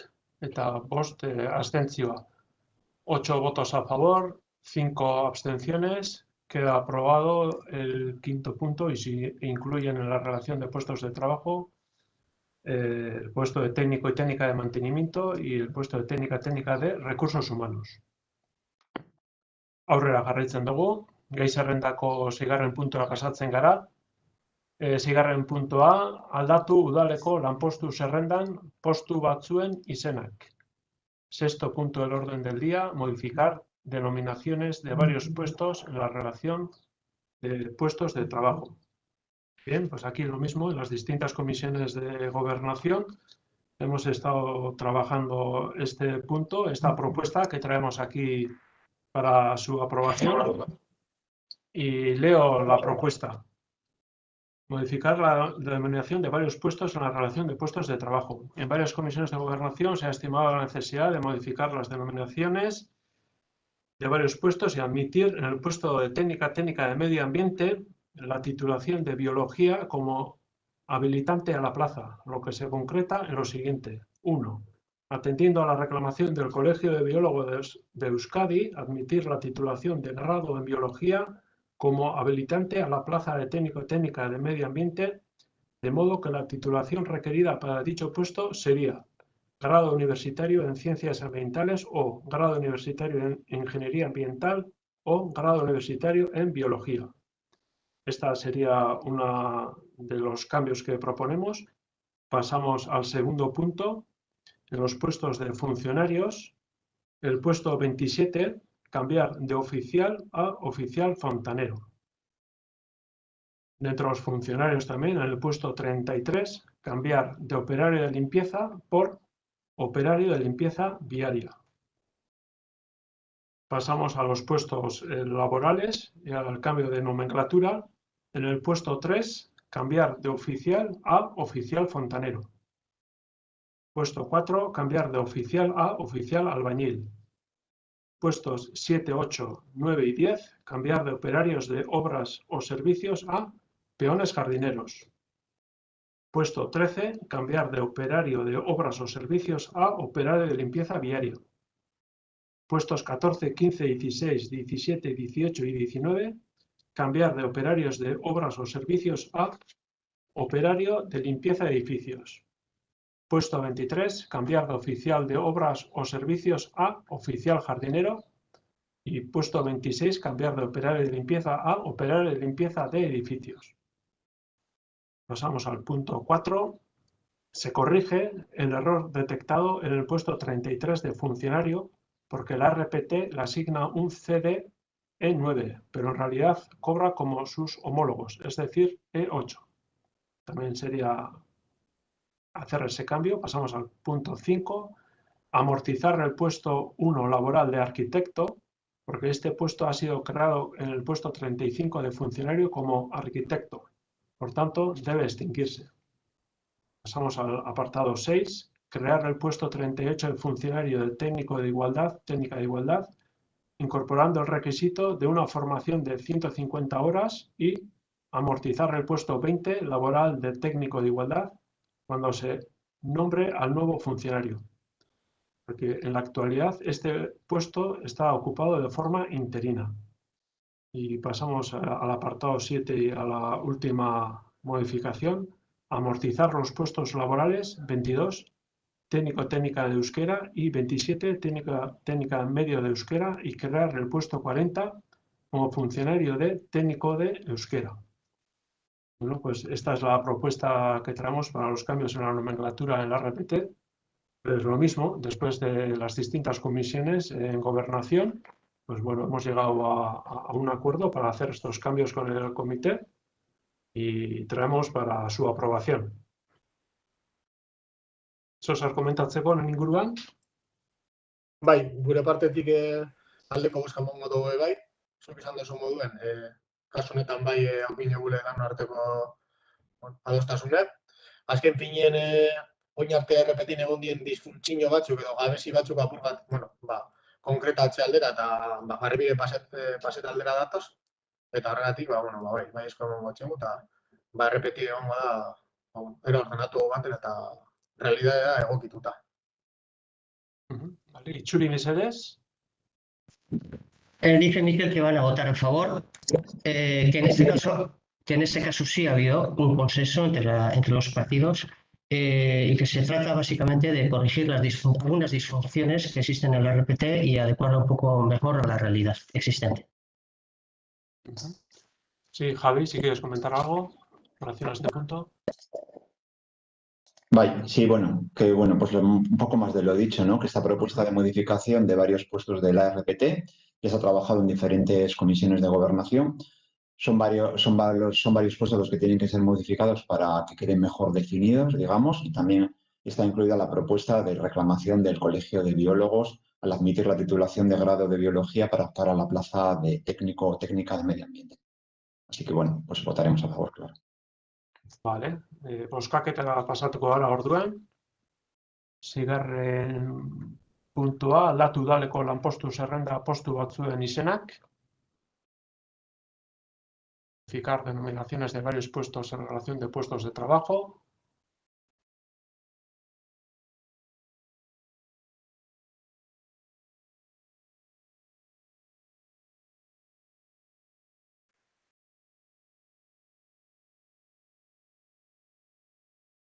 eta 5 abstentzioa. 8 votos a favor, 5 abstenciones. Queda aprobado el 5.º punto y se incluyen en la relación de puestos de trabajo el puesto de técnico y técnica de mantenimiento y el puesto de técnica de recursos humanos. Aurrera jarraitzen dugu, gai zerrendako 6. puntua pasatzen gara. 6. puntua, aldatu udaleko lanpostu zerrendan postu batzuen izenak. 6. punto del orden del día, modificar denominaciones de varios puestos en la relación de puestos de trabajo. Bien, pues aquí lo mismo, en las distintas comisiones de gobernación hemos estado trabajando este punto, esta propuesta que traemos aquí para su aprobación. Y leo la propuesta. Modificar la denominación de varios puestos en la relación de puestos de trabajo. En varias comisiones de gobernación se ha estimado la necesidad de modificar las denominaciones de varios puestos y admitir en el puesto de técnica de medio ambiente la titulación de biología como habilitante a la plaza, lo que se concreta en lo siguiente. 1. Atendiendo a la reclamación del Colegio de Biólogos de Euskadi, admitir la titulación de grado en biología como habilitante a la plaza de técnica de medio ambiente, de modo que la titulación requerida para dicho puesto sería grado universitario en ciencias ambientales o grado universitario en ingeniería ambiental o grado universitario en biología. Esta sería uno de los cambios que proponemos. Pasamos al segundo punto. En los puestos de funcionarios, el puesto 27, cambiar de oficial a oficial fontanero. Dentro de los funcionarios también, en el puesto 33, cambiar de operario de limpieza por operario de limpieza viaria. Pasamos a los puestos laborales y al cambio de nomenclatura. En el puesto 3, cambiar de oficial a oficial fontanero. Puesto 4, cambiar de oficial a oficial albañil. Puestos 7, 8, 9 y 10, cambiar de operarios de obras o servicios a peones jardineros. Puesto 13, cambiar de operario de obras o servicios a operario de limpieza viaria. Puestos 14, 15, 16, 17, 18 y 19, cambiar de operarios de obras o servicios a operario de limpieza de edificios. Puesto 23, cambiar de oficial de obras o servicios a oficial jardinero. Y puesto 26, cambiar de operario de limpieza a operario de limpieza de edificios. Pasamos al punto 4. Se corrige el error detectado en el puesto 33 de funcionario porque la RPT le asigna un CD E9, pero en realidad cobra como sus homólogos, es decir, E8. También sería hacer ese cambio. Pasamos al punto 5. Amortizar el puesto 1 laboral de arquitecto, porque este puesto ha sido creado en el puesto 35 de funcionario como arquitecto. Por tanto, debe extinguirse. Pasamos al apartado 6. Crear el puesto 38 de funcionario de técnica de igualdad, incorporando el requisito de una formación de 150 horas y amortizar el puesto 20 laboral de técnico de igualdad cuando se nombre al nuevo funcionario. Porque en la actualidad este puesto está ocupado de forma interina. Y pasamos al apartado 7 y a la última modificación. Amortizar los puestos laborales 22, técnica de euskera y 27, técnica medio de euskera y crear el puesto 40 como funcionario de técnico de euskera. Bueno, pues esta es la propuesta que traemos para los cambios en la nomenclatura en la RPT. Es lo mismo, después de las distintas comisiones en gobernación, pues bueno, hemos llegado a un acuerdo para hacer estos cambios con el comité y traemos para su aprobación. Zozar komentatzeko honen inguruan? Bai, gure partetik aldeko bozka emango dugu bai. Zuk esan duzu moduen, kasu honetan bai opinio gure denon arteko adostasunak. Azken finean oin arte errepetin egon dien disfuntzio batzuk edo gabezi batzuk apur bat, konkretatze aldera eta jarribide paseta aldera datoz. Eta horregatik, bai, esko emango txegu eta errepeti egongo da era ordenatu baten eta realidadea egokituta. Vale, Itzuli mesedez. Dice Miquel que van a votar a favor, que en este caso sí ha habido un consenso entre los partidos y que se trata básicamente de corregir algunas disfunciones que existen en la RPT y adecuarla un poco mejor a la realidad existente. Sí, Javi, si quieres comentar algo en relación a este punto. Vale, sí, bueno, pues un poco más de lo dicho, ¿no? Que esta propuesta de modificación de varios puestos de la RPT ya se ha trabajado en diferentes comisiones de gobernación. Son varios puestos los que tienen que ser modificados para que queden mejor definidos, digamos, y también está incluida la propuesta de reclamación del Colegio de Biólogos al admitir la titulación de grado de Biología para optar a la plaza de técnico o técnica de medio ambiente. Así que, bueno, pues votaremos a favor, claro. Vale, bozkaketara pasatuko gara orduan. Seigarren puntua, aldatu udaleko lanpostu zerrenda postu batzuen izenak. Modificar denominaciones de varios puestos en relación de puestos de trabajo.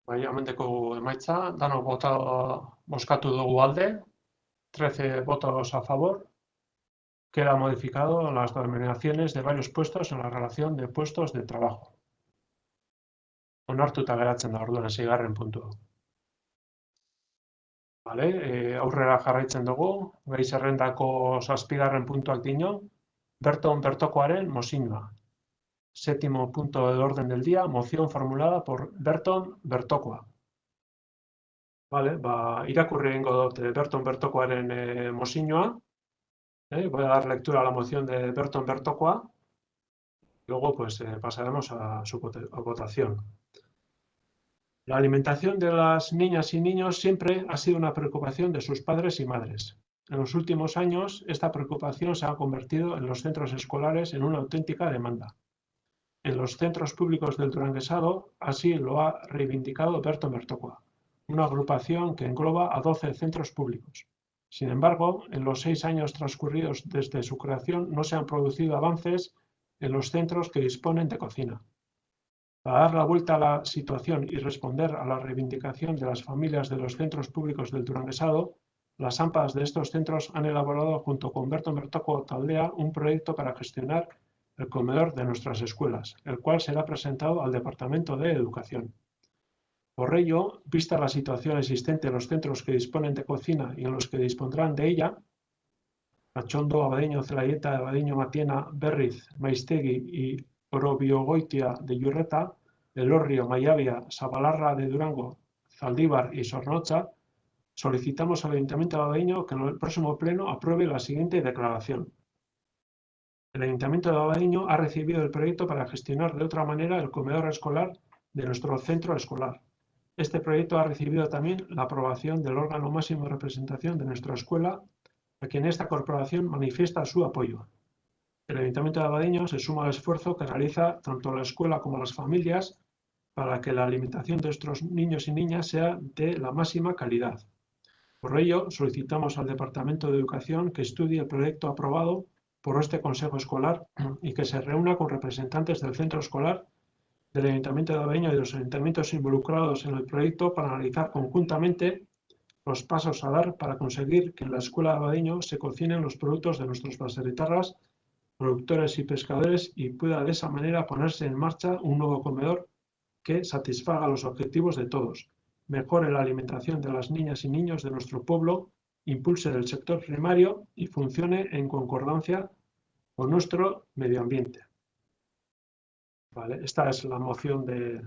Bai, amendeko emaitza, danok bozkatu dugu alde, 13 votos a favor. Queda modificado las denominaciones de varios puestos en la relación de puestos de trabajo. Onartuta geratzen da orduan seigarren puntua. Vale, aurrera jarraitzen dugu, gai zerrendako 7. puntuak dino, Berton Bertokoaren mozioa. 7. punto del orden del día, moción formulada por Berton Bertokoa. Vale, irakurri egingo dut Berton Bertokoaren mozioa. Voy a dar lectura a la moción de Berton Bertokoa. Luego pues pasaremos a su votación. La alimentación de las niñas y niños siempre ha sido una preocupación de sus padres y madres. En los últimos años, esta preocupación se ha convertido en los centros escolares en una auténtica demanda. En los centros públicos del Duranguesado, así lo ha reivindicado Berton Bertokoa, una agrupación que engloba a 12 centros públicos. Sin embargo, en los 6 años transcurridos desde su creación no se han producido avances en los centros que disponen de cocina. Para dar la vuelta a la situación y responder a la reivindicación de las familias de los centros públicos del Duranguesado, las AMPAs de estos centros han elaborado junto con Berton Bertokoa Taldea un proyecto para gestionar el comedor de nuestras escuelas, el cual será presentado al Departamento de Educación. Por ello, vista la situación existente en los centros que disponen de cocina y en los que dispondrán de ella, Atxondo, Abadiño, Zelaieta, Abadiño, Matiena, Berriz, Maiztegi y Orobiogoitia de Yurreta, Elorrio, Mayavia, Zabalarra de Durango, Zaldívar y Zornotza, solicitamos al Ayuntamiento de Abadiño que en el próximo pleno apruebe la siguiente declaración. El Ayuntamiento de Abadiño ha recibido el proyecto para gestionar de otra manera el comedor escolar de nuestro centro escolar. Este proyecto ha recibido también la aprobación del órgano máximo de representación de nuestra escuela, a quien esta corporación manifiesta su apoyo. El Ayuntamiento de Abadiño se suma al esfuerzo que realiza tanto la escuela como las familias para que la alimentación de nuestros niños y niñas sea de la máxima calidad. Por ello, solicitamos al Departamento de Educación que estudie el proyecto aprobado por este Consejo Escolar y que se reúna con representantes del centro escolar, del Ayuntamiento de Abadiño y de los ayuntamientos involucrados en el proyecto para analizar conjuntamente los pasos a dar para conseguir que en la escuela de Abadiño se cocinen los productos de nuestros baserritarras, productores y pescadores y pueda de esa manera ponerse en marcha un nuevo comedor que satisfaga los objetivos de todos, mejore la alimentación de las niñas y niños de nuestro pueblo, impulse el sector primario y funcione en concordancia con nuestro medio ambiente. Vale, esta es la moción de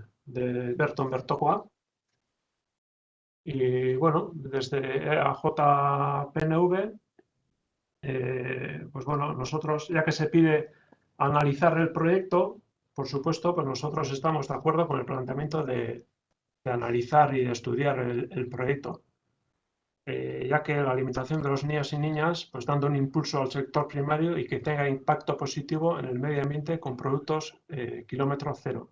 Berton Bertokoa. Y bueno, desde EAJ-PNV, pues bueno, nosotros, ya que se pide analizar el proyecto, por supuesto, pues nosotros estamos de acuerdo con el planteamiento de analizar y de estudiar el proyecto, ya que la alimentación de los niños y niñas, pues dando un impulso al sector primario y que tenga impacto positivo en el medio ambiente con productos kilómetro cero.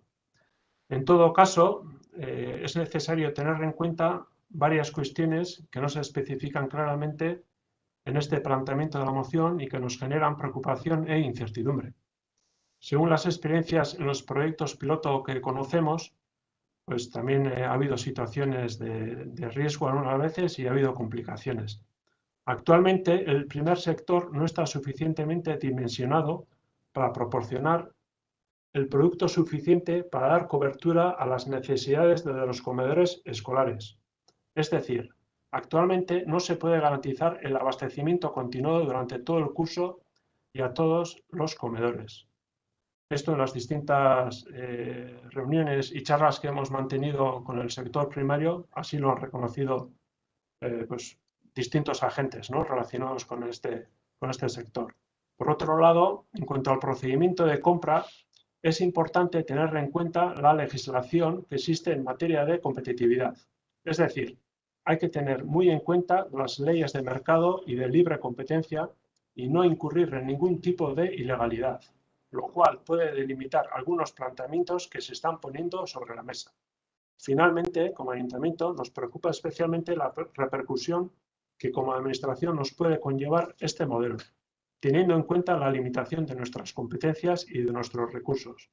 En todo caso, es necesario tener en cuenta varias cuestiones que no se especifican claramente en este planteamiento de la moción y que nos generan preocupación e incertidumbre. Según las experiencias en los proyectos piloto que conocemos, pues también ha habido situaciones de riesgo algunas veces y ha habido complicaciones. Actualmente, el primer sector no está suficientemente dimensionado para proporcionar el producto suficiente para dar cobertura a las necesidades de los comedores escolares. Es decir, actualmente no se puede garantizar el abastecimiento continuado durante todo el curso y a todos los comedores. Esto en las distintas reuniones y charlas que hemos mantenido con el sector primario, así lo han reconocido pues, distintos agentes, ¿no?, relacionados con este sector. Por otro lado, en cuanto al procedimiento de compra, es importante tener en cuenta la legislación que existe en materia de competitividad. Es decir, hay que tener muy en cuenta las leyes de mercado y de libre competencia y no incurrir en ningún tipo de ilegalidad, lo cual puede delimitar algunos planteamientos que se están poniendo sobre la mesa. Finalmente, como ayuntamiento, nos preocupa especialmente la repercusión que como administración nos puede conllevar este modelo, teniendo en cuenta la limitación de nuestras competencias y de nuestros recursos.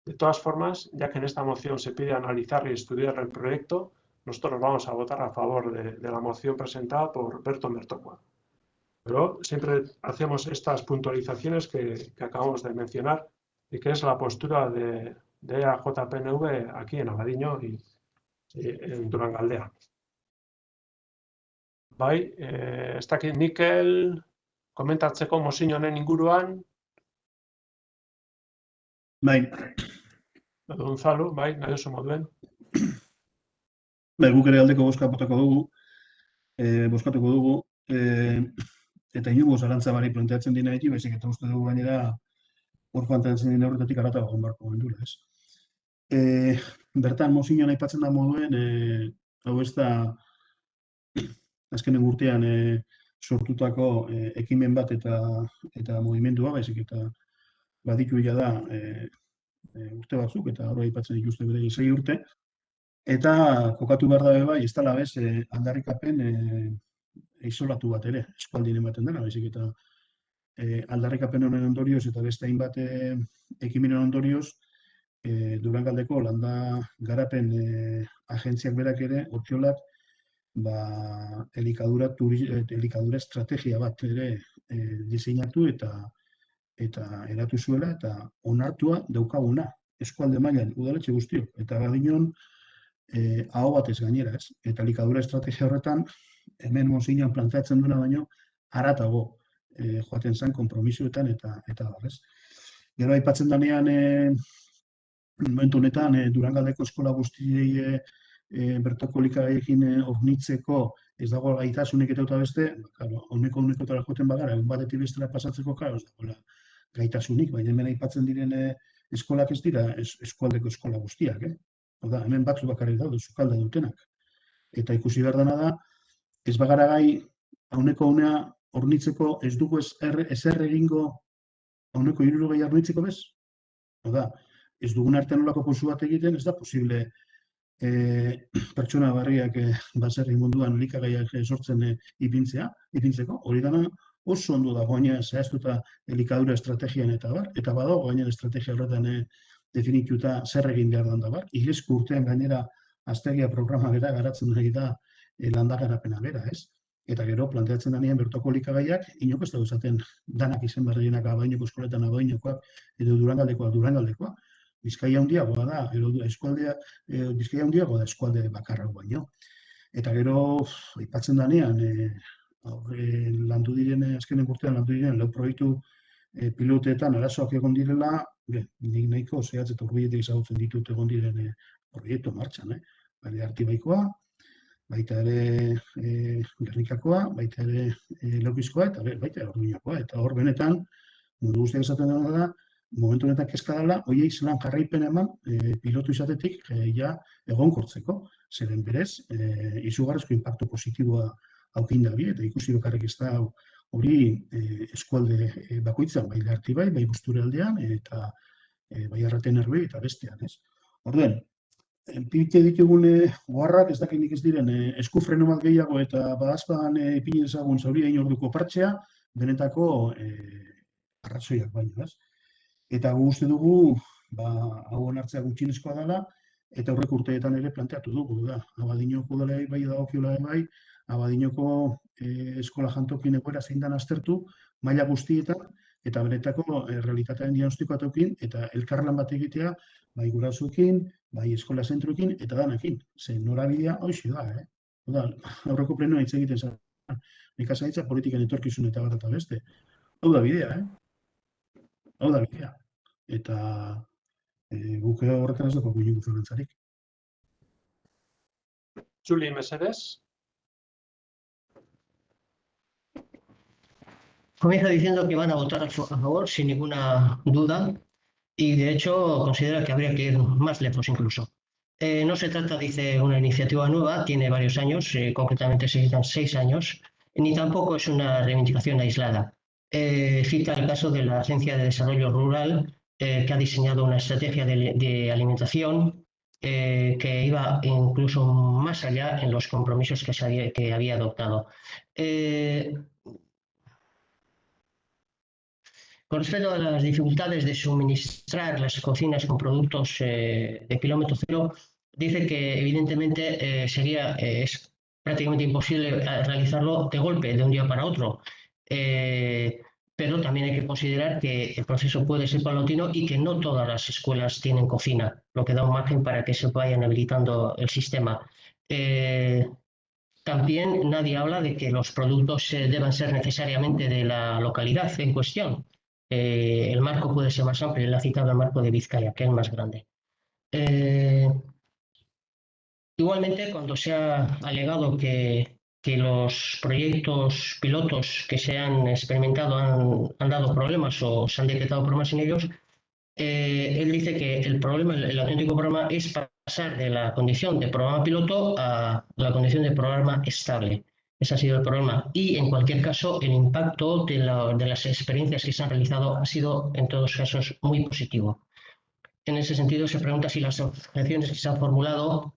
De todas formas, ya que en esta moción se pide analizar y estudiar el proyecto, nosotros vamos a votar a favor de la moción presentada por Berton Bertocua. Pero siempre hacemos estas puntualizaciones que acabamos de mencionar y que es la postura de EAJ-PNV aquí en Abadiño y en Durangaldea. Bai, ez dakit Mikel komentatzeko mozio honen inguruan, Bai, Gonzalo, bai, nahi oso moduen. guk ere aldeko bozkatuko dugu, eta inongo zalantza barik planteatzen dina eti, baizik eta uste dugu gainera hor planteatzen dina horretatik aratago egon beharko gendula, ez? Bertan, mozioan aipatzen da moduen, hau ez da azkenen urtean sortutako ekimen bat eta movimendua, baizik eta baditu ja da urte batzuk, eta hori aipatzen dituzte bere 6 urte, eta kokatu behar da bai, ez dela bez, aldarrikapen isolatu bat ere, eskualdien ematen dena, baizik eta aldarrikapen honen ondorioz eta beste hainbat ekimenen ondorioz, Durangaldeko landa garapen agentziak berak ere, Ortiolak, elikadura estrategia bat ere diseinatu eta eratu zuela eta onartua daukaguna, eskualde mailan udaletxe guztiok, eta Abadiñon aho batez gainera, ez? Eta elikadura estrategia horretan, hemen mozioan planteatzen duena baino, haratago joaten zen konpromisoetan eta barrez. Gero aipatzen danean, momentu honetan, Durangaldeko eskola guztiei bertoko elikagaiekin hornitzeko ez dago gaitasunik eta beste, honeko joten bagara, egun batetik bestera pasatzeko, ez dagoela gaitasunik, baina hemen aipatzen diren eskolak ez dira eskualdeko eskola guztiak, Oda, hemen batzu bakarrik daude, sukalda dutenak. Eta ikusi behar dena da, ez bagara gai, hauneko unea hornitzeko ez dugu ezer egingo hauneko 60 hornitzeko bez? Oda, ez dugun artean nolako pausu bat egiten, ez da posible pertsona barriak baserri munduan elikagaiak sortzen ipintzeko. Hori dana oso ondo da gaina zehaztuta elikadura estrategian eta bar, eta badago gainen estrategia horretan definituta zer egin behar da bar. Igezko urtean gainera aztegia programa bera garatzen nahi da landagarapena bera, ez? Eta gero planteatzen denean bertoko elikagaiak, inok ez dago esaten danak izen berrienak Abadiñoko eskoletan Abadiñokoak edo Durangaldekoa. Bizkaia handiagoa da, Bizkaia handiagoa da eskualde bakarra baino. Eta gero, aipatzen denean, azkenen urtean landu diren, lau proiektu piloteetan arazoak egon direla, nik nahiko zehatz eta urbiletik ezagutzen ditut egon diren proiektu martxan, baina Artibaikoa, baita ere Gernikakoa, baita ere Leukizkoa, eta baita ere Orduñakoa. Eta hor benetan, mundu guztiak esaten dena da, momentu honetan kezka dela, hoiei zelan jarraipen eman pilotu izatetik egonkortzeko. Zeren berez, izugarrizko inpaktu positiboa aukin dabi, eta ikusi bakarrik ez da hori eskualde bakoitzan, bai Artibai, bai Busturialdean, eta bai Arraten Erbe eta bestean, ez? Orduen, pite ditugun oharrak, ez dakit nik ez diren, eskufreno bat gehiago eta badazpan ipini dezagun zauria inorduko partzea, benetako arrazoiak baino, ez? Eta uste dugu, hau onartzea gutxienezkoa dela, eta aurreko urteetan ere planteatu dugu, da. Abadiñoko udalei bai dagokiola bai, Abadiñoko eskola jantokien egoera zein dan aztertu, maila guztietan, eta benetako realitatearen diagnostikoatukin, eta elkarlan bat egitea, bai gurasoekin, bai eskola zentruekin, eta danekin. Ze norabidea hoxe da, Oda, aurreko plenoa hitz egiten zara. Nekazaritza politikan etorkizun eta bat eta beste. Hau da bidea, Hau da bidea. Eta guk horretan ez dugu guinik zalantzarik. Juli, mesedez. Comienza diciendo que van a votar a favor sin ninguna duda y de hecho considera que habría que ir más lejos incluso. No se trata, dice, una iniciativa nueva, tiene varios años, concretamente 6 años, ni tampoco es una reivindicación aislada. Cita el caso de la Agencia de Desarrollo Rural, que ha diseñado una estrategia de alimentación que iba incluso más allá en los compromisos que había adoptado. Con respecto a las dificultades de suministrar las cocinas con productos de kilómetro cero, dice que evidentemente es prácticamente imposible realizarlo de golpe, de un día para otro. Pero también hay que considerar que el proceso puede ser paulatino y que no todas las escuelas tienen cocina, lo que da un margen para que se vayan habilitando el sistema. También nadie habla de que los productos deban ser necesariamente de la localidad en cuestión. El marco puede ser más amplio, él ha citado el marco de Vizcaya, que es más grande. Igualmente, cuando se ha alegado que los proyectos pilotos que se han experimentado han dado problemas o se han detectado problemas en ellos, él dice que el auténtico problema es pasar de la condición de programa piloto a la condición de programa estable. Ese ha sido el problema. Y en cualquier caso, el impacto de las experiencias que se han realizado ha sido, en todos casos, muy positivo. En ese sentido, se pregunta si las objeciones que se han formulado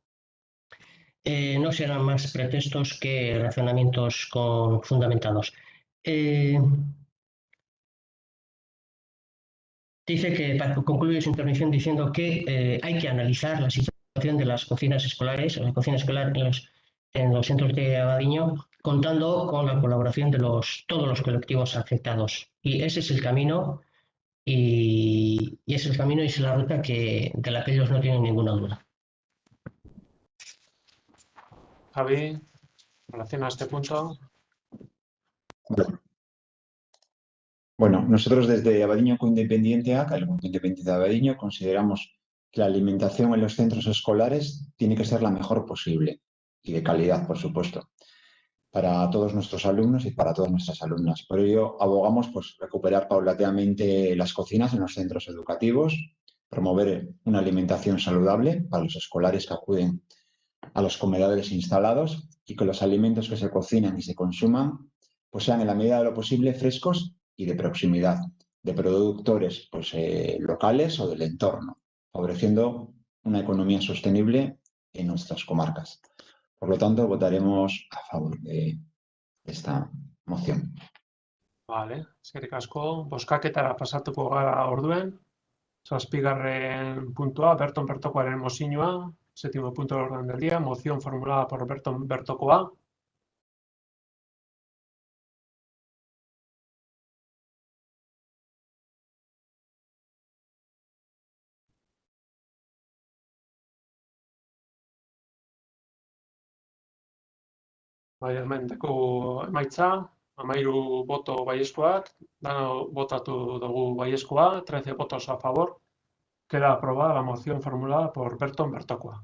no serán más pretextos que razonamientos fundamentados. Dice que concluye su intervención diciendo que hay que analizar la situación de las cocinas escolares, la cocina escolar en los centros de Abadiño, contando con la colaboración de todos los colectivos afectados. Y ese es el camino, y ese es el camino y es la ruta de la que ellos no tienen ninguna duda. Javi, en relación a este punto. Bueno, nosotros desde Abadiño Coindependienteak, el Grupo Independiente de Abadiño, consideramos que la alimentación en los centros escolares tiene que ser la mejor posible y de calidad, por supuesto, para todos nuestros alumnos y para todas nuestras alumnas. Por ello, abogamos pues, recuperar paulatinamente las cocinas en los centros educativos, promover una alimentación saludable para los escolares que acuden a los comedores instalados y que los alimentos que se cocinan y se consuman pues sean en la medida de lo posible frescos y de proximidad, de productores pues, locales o del entorno, favoreciendo una economía sostenible en nuestras comarcas. Por lo tanto, votaremos a favor de esta moción. Vale, eskerrik asko. Bozkaketara pasatuko gara orduen. 7. puntua, Berton Bertokoaren mozioa, 7. punto del orden del día, moción formulada por Berton Bertokoa. Bai, hemen deku emaitza, 13 boto baiezkoak, dano votatu dugu baiezkoa, 13 votos a favor. Queda aprobada la moción formulada por Berton Bertokoa.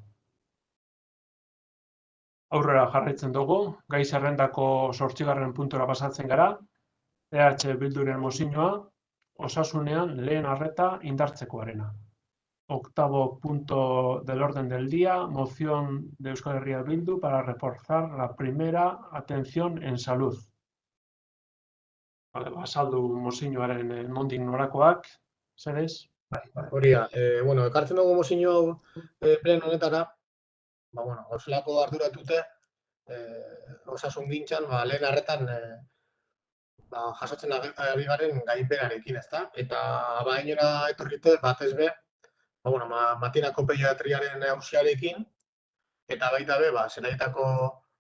Aurrera jarraitzen dugu, gai zerrendako 8. puntura pasatzen gara, EH Bilduren mozioa, osasunean lehen arreta indartzekoarena. 8. punto del orden del día, moción de Euskal Herria Bildu para reforzar la primera atención en salud. Vale, azaldu mozioaren nondik norakoak, zerez? Hori da, ekartzen dugu mozio hau pleno honetara, ozelako arduratute osasun gintzan, lehen arretan jasotzen ari garen gainbeherarekin, ezta? Eta gainera etorrite batez be, Matinako pediatriaren auziarekin, eta baita be, Zelaietako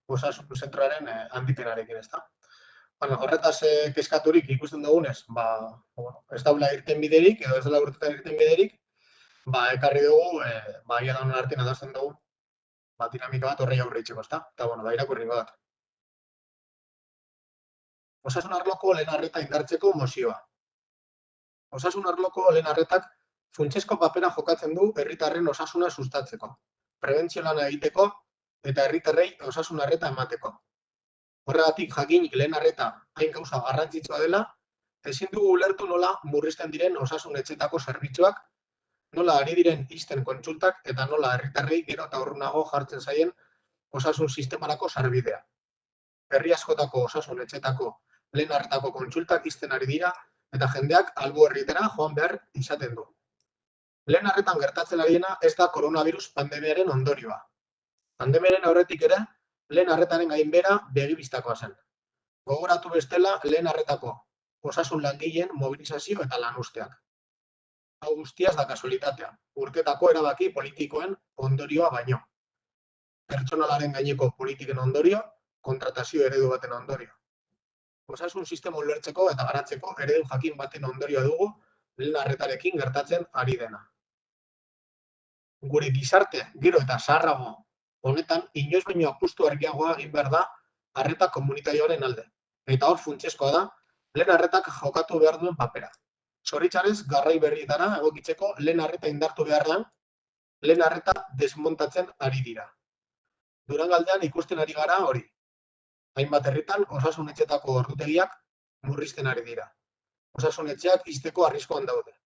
osasun zentroaren handipenarekin, ezta? Horretaz kezkaturik ikusten dugunez, ez daula irten biderik, edo ez dela urtetan irten biderik, ekarri dugu, ia da honen artean adazten dugu, dinamika bat horrei aurre itxeko, ezta? Eta, irakurringo dat. Osasun arloko lehen arreta indartzeko mozioa. Osasun arloko lehen arretak funtsezko papera jokatzen du herritarren osasuna sustatzeko, prebentzio lana egiteko eta herritarrei osasun arreta emateko. Horregatik jakinik lehen arreta hain gauza garrantzitsua dela, ezin dugu ulertu nola murrizten diren osasun etxetako zerbitzuak, nola ari diren ixten kontsultak eta nola herritarrei gero eta urrunago jartzen zaien osasun sistemarako sarbidea. Herri askotako osasun etxetako lehen arretako kontsultak ixten ari dira eta jendeak albo herrietara joan behar izaten du. Lehen arretan gertatzen ariena ez da koronavirus pandemiaren ondorioa. Pandemiaren aurretik ere, lehen arretaren gainbehera begibistakoa zen. Gogoratu bestela lehen arretako osasun langileen mobilizazio eta lanuzteak. Hau guztiaz da kasualitatea, urtetako erabaki politikoen ondorioa baino. Pertsonalaren gaineko politiken ondorio, kontratazio eredu baten ondorio. Osasun sistema ulertzeko eta garatzeko eredu jakin baten ondorioa dugu lehen arretarekin gertatzen ari dena. Gure gizarte gero eta zaharrago honetan inoiz baino apustu argiagoa egin behar da arreta komunitarioaren alde. Eta hor funtsezkoa da lehen arretak jokatu behar duen papera. Zoritxarrez garrai berrietara egokitzeko lehen arreta indartu beharrean, lehen arreta desmontatzen ari dira. Durangaldean ikusten ari gara hori. Hainbat herritan osasun etxetako ordutegiak murrizten ari dira. Osasun etxeak ixteko arriskuan daude.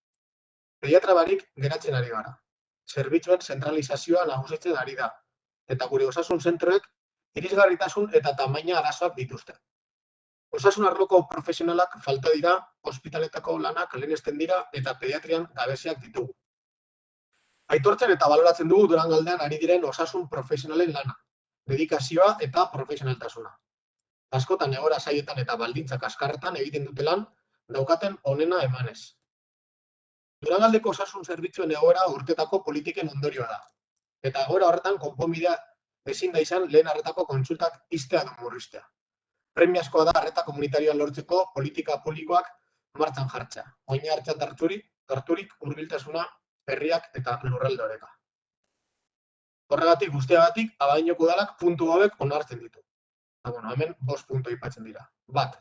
Pediatra barik geratzen ari gara. Zerbitzuen zentralizazioa nagusitzen ari da. Eta gure osasun zentroek irisgarritasun eta tamaina arazoak dituzte. Osasun arloko profesionalak falta dira, ospitaletako lanak lehenesten dira eta pediatrian gabeziak ditugu. Aitortzen eta baloratzen dugu Durangaldean ari diren osasun profesionalen lana, dedikazioa eta profesionaltasuna. Askotan egoera zaietan eta baldintzak kaskarretan egiten dute lan, daukaten onena emanez. Durangaldeko osasun zerbitzuen egoera urtetako politiken ondorioa da. Eta egoera horretan konponbidea ezin da izan lehen arretako kontsultak ixtea du murriztea. Premiazkoa da arreta komunitarioan lortzeko politika publikoak martxan jartzea. Oina hartzat harturik hurbiltasuna, herriak eta lurralde oreka. Horregatik guztiagatik, Abadiñoko udalak puntu hauek onartzen ditu. Hemen 5 puntu aipatzen dira. 1.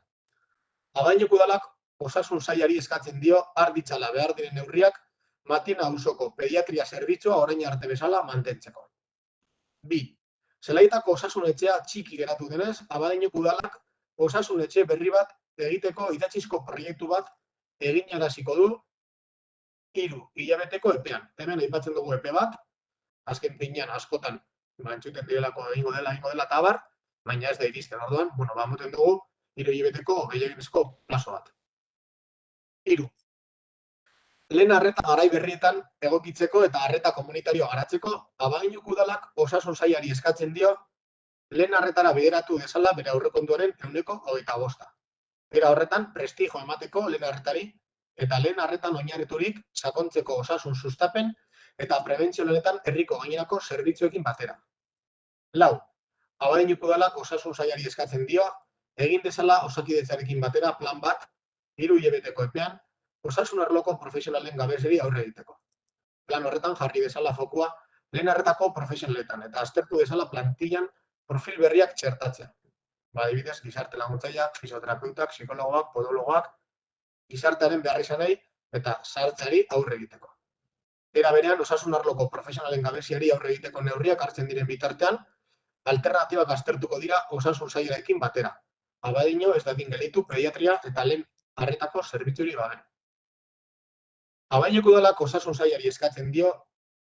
Abadiñoko udalak osasun sailari eskatzen dio har ditzala behar diren neurriak Matina auzoko pediatria zerbitzua orain arte bezala mantentzeko. 2. Zelaietako osasun etxea txiki geratu denez, Abadiñoko udalak osasun etxe berri bat egiteko idatzizko proiektu bat eginaraziko du 3 hilabeteko epean. Hemen aipatzen dugu epe bat, azken finean askotan entzuten direlako egingo dela eta abar, baina ez da iristen orduan, moten dugu 3 hilabeteko gehiaginezko plazo bat. 3. Lehen arreta garai berrietan egokitzeko eta arreta komunitario garatzeko, Abadiñoko udalak osasun sailari eskatzen dio lehen arretara bideratu dezala bere aurrekontuaren 25%. Era horretan, prestigio emateko lehen arretari eta lehen arretan oinarriturik sakontzeko osasun sustapen eta prebentzio lanetan herriko gainerako zerbitzuekin batera. 4. Abadiñoko udalak osasun sailari eskatzen dio egin dezala Osakidetzarekin batera plan bat 3 hilabeteko epean osasun arloko profesionalen gabezeri aurre egiteko. Plan horretan jarri dezala fokua lehen arretako profesionaletan eta aztertu dezala plantillan profil berriak txertatzea. Adibidez, gizarte laguntzaileak, fisioterapeutak, psikologoak, podologoak, gizartearen beharrizanei eta zahartzeari aurre egiteko. Era berean, osasun arloko profesionalen gabeziari aurre egiteko neurriak hartzen diren bitartean, alternatibak aztertuko dira osasun sailarekin batera. Abadiño ez dadin gelditu pediatria eta lehen arretako zerbitzuri gabe. Abadiñoko udalak osasun sailari eskatzen dio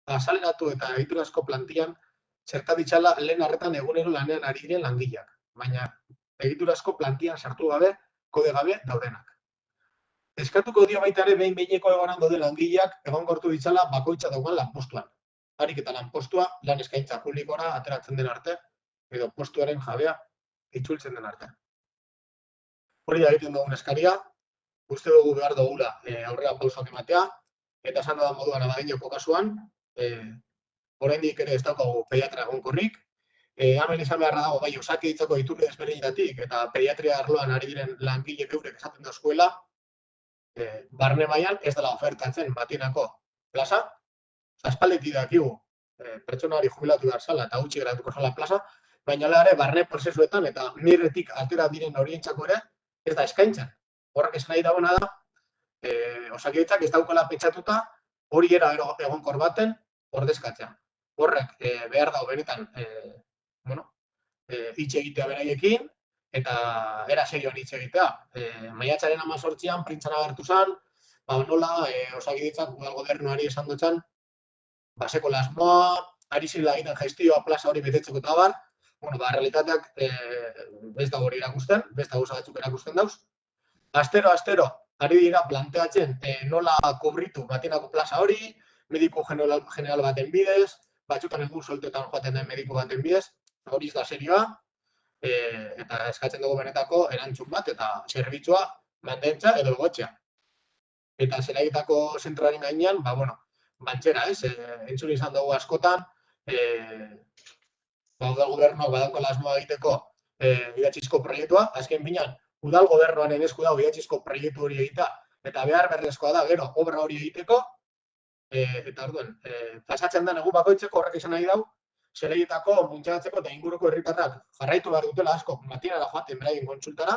azaleratu eta egiturazko plantillan txerta ditzala lehen arretan egunero lanean ari diren langileak, baina egiturazko plantillan sartu gabe, kode gabe daudenak. eskatuko dio baita ere behin-behineko egonan daude langileak egonkortu ditzala bakoitza daukan lanpostuan. Harik eta lanpostua lan eskaintza publikora ateratzen den arte, edo postuaren jabea itzultzen den arte. Hori da egiten dugun eskaria, uste dugu behar dugula aurrera pausoak ematea, eta esan da moduan Abadiñoko kasuan, oraindik ere ez daukagu pediatra egonkorrik, hemen izan beharra dago bai Osakidetzako iturri desberdinetatik eta pediatria arloan ari diren langile eurek esaten dauzkuela, barne mailan ez dela ofertatzen Matienako plaza, aspalditik dakigu pertsona hori jubilatu behar zala eta gutxi geratuko zala plaza, baina ere barne prozesuetan eta mirretik atera diren horientzako ere ez da eskaintzen. Horrek esan nahi dagoena da, Osakidetzak ez daukala pentsatuta hori era egonkor baten ordezkatzea. Horrek behar dago benetan hitz egitea beraiekin eta era serioan hitz egitea. Maiatzaren 18an printsan agertu zen, nola Osakidetzak udal gobernuari esan dutzen baseko lasmoa, ari zirela egiten gestioa plaza hori betetzeko eta bar, realitateak ez da hori erakusten, beste gauza batzuk erakusten dauz. Astero, ari dira planteatzen nola kubritu Matienako plaza hori, mediku general baten bidez, batzutan egun soltetan joaten den mediku baten bidez, hori ez da serioa, eta eskatzen dugu benetako erantzun bat eta zerbitzua mantentza edo egotzea. Eta zelaietako zentroaren gainean, bantxera, entzun izan dugu askotan, udal gobernuak badaukala asmoa egiteko idatzizko proiektua, azken finean, udal gobernuaren esku dago idatzizko proiektu hori egitea, eta behar berrezkoa da, gero, obra hori egiteko, eta orduan, pasatzen den egun bakoitzeko horrek izan nahi dau, zelaietako muntxagatzeko eta inguruko herritarrak jarraitu behar dutela asko Matienara joaten beraien kontsultara,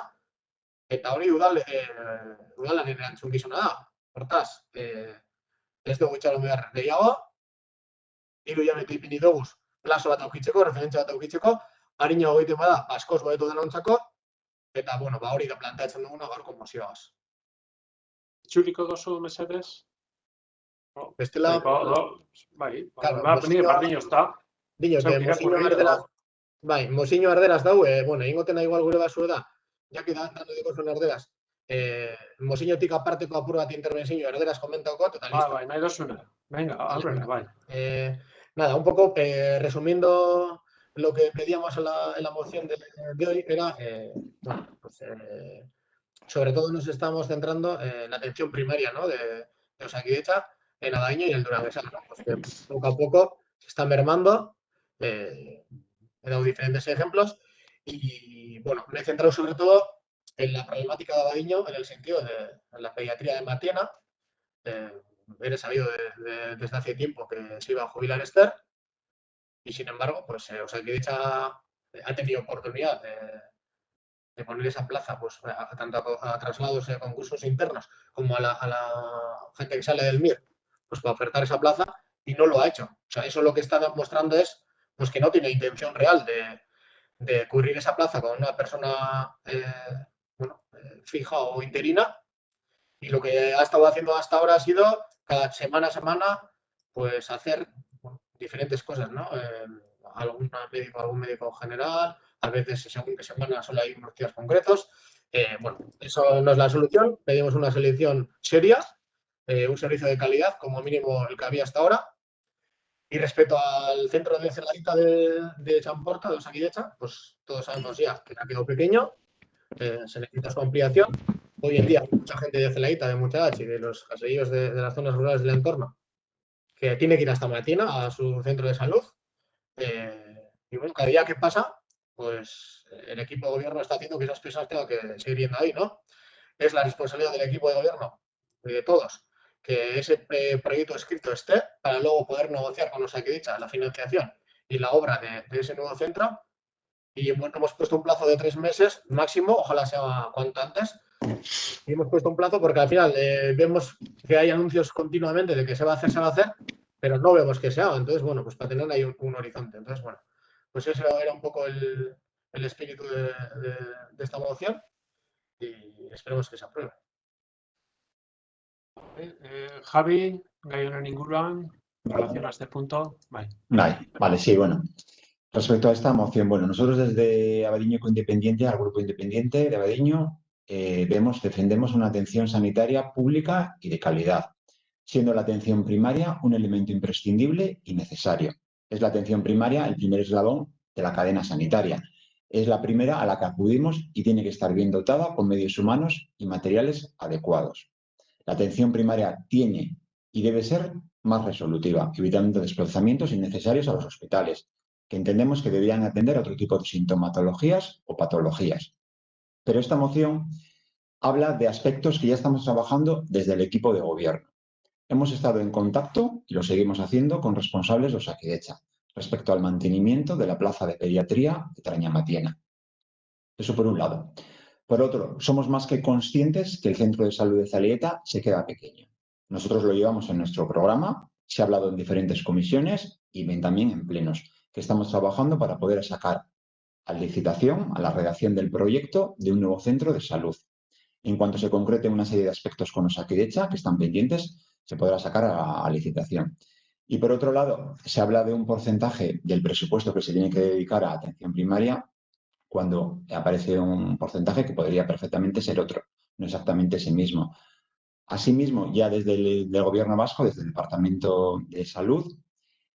eta hori udalanen erantzukizuna da. Hortaz, ez dugu itxaron behar gehiago, 3 hilabete ipini duguz plazo bat aukitzeko, referentzia bat aukitzeko, harinago egiten bada askoz hobeto denontzako, eta hori da planteatzen duguna gaurko mozioaz. Itxuriko dozu mesedez? Bestela... Bai, bardin ozta. Mozino arderaz dau, ingotena igual gure basue da, jaki da, dando diko zuen arderaz. Mozinotik aparteko apur bat intervenzio erderaz komentauko, eta listo. Nahi dozuna. Venga, aurrera, bai. Nada, un poco resumiendo lo que pedíamos en la moción de hoy era, sobre todo nos estamos centrando en la atención primaria, ¿no? de Osakidetza, en Abadiño y el Duranguesán, ¿no? Pues que poco a poco se están mermando, he dado diferentes ejemplos y me he centrado sobre todo en la problemática de Abadiño en el sentido de la pediatría de Matiena. Eres sabido desde hace tiempo que se iba a jubilar Esther y sin embargo, pues Osakidetza ha tenido oportunidad de poner esa plaza tanto a traslados de concursos internos como a la gente que sale del MIR, pues para ofertar esa plaza y no lo ha hecho. O sea, eso lo que está demostrando es pues que no tiene intención real de cubrir esa plaza con una persona fija o interina. Y lo que ha estado haciendo hasta ahora ha sido, cada semana a semana, pues hacer diferentes cosas, ¿no? Algún médico general, a veces según qué semana solo hay unos días concretos. Eso no es la solución. Pedimos una selección seria, un servicio de calidad, como mínimo el que había hasta ahora. Y respecto al centro de Celaíta de Champorta, de Osakidetza, pues todos sabemos ya que ha quedado pequeño, se necesita su ampliación. Hoy en día hay mucha gente de Celaíta, de Muchadach y de los caseríos de las zonas rurales del entorno que tiene que ir hasta Matiena, a su centro de salud. Y cada día que pasa, pues el equipo de gobierno está haciendo que esas personas tengan que seguir yendo ahí, ¿no? Es la responsabilidad del equipo de gobierno y de todos que ese proyecto escrito esté para luego poder negociar con Osakidetza la financiación y la obra de ese nuevo centro. Y hemos puesto un plazo de 3 meses máximo, ojalá sea cuanto antes. Y hemos puesto un plazo porque al final vemos que hay anuncios continuamente de que se va a hacer, pero no vemos que se haga. Entonces, pues para tener ahí un horizonte. Entonces, pues ese era un poco el espíritu de esta moción y esperemos que se apruebe. Javi, gai honen inguruan, en relación a este punto, Vale, sí, respecto a esta moción, nosotros desde Abadiño Independiente, al Grupo Independiente de Abadiño, defendemos una atención sanitaria pública y de calidad, siendo la atención primaria un elemento imprescindible y necesario. Es la atención primaria el primer eslabón de la cadena sanitaria. Es la primera a la que acudimos y tiene que estar bien dotada con medios humanos y materiales adecuados. La atención primaria tiene y debe ser más resolutiva, evitando desplazamientos innecesarios a los hospitales, que entendemos que deberían atender a otro tipo de sintomatologías o patologías. Pero esta moción habla de aspectos que ya estamos trabajando desde el equipo de gobierno. Hemos estado en contacto, y lo seguimos haciendo, con responsables de Osakidetza respecto al mantenimiento de la plaza de pediatría de Trañamatiena. Eso por un lado. Por otro, somos más que conscientes que el centro de salud de Zaleeta se queda pequeño. Nosotros lo llevamos en nuestro programa, se ha hablado en diferentes comisiones y también en plenos, que estamos trabajando para poder sacar a licitación, a la redacción del proyecto de un nuevo centro de salud. En cuanto se concrete una serie de aspectos con Osakidetza que están pendientes, se podrá sacar a licitación. Y por otro lado, se habla de un porcentaje del presupuesto que se tiene que dedicar a atención primaria cuando aparece un porcentaje que podría perfectamente ser otro, no exactamente ese mismo. Asimismo, ya desde el Gobierno vasco, desde el Departamento de Salud,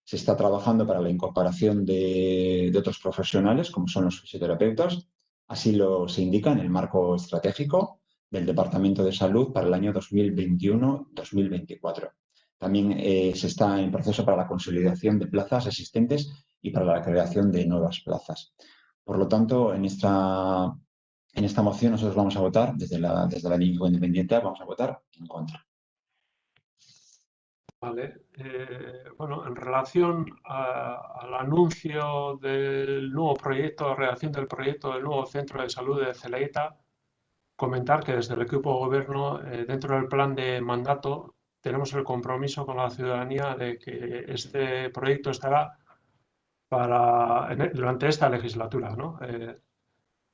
se está trabajando para la incorporación de otros profesionales, como son los fisioterapeutas. Así se indica en el marco estratégico del Departamento de Salud para el año 2021-2024. También se está en proceso para la consolidación de plazas existentes y para la creación de nuevas plazas. Por lo tanto, en esta moción nosotros vamos a votar, desde la línea independiente, vamos a votar en contra. Vale. Bueno, en relación al anuncio del nuevo proyecto, redacción del proyecto del nuevo centro de salud de Zaleeta, comentar que desde el equipo de gobierno, dentro del plan de mandato, tenemos el compromiso con la ciudadanía de que este proyecto estará durante esta legislatura, ¿no?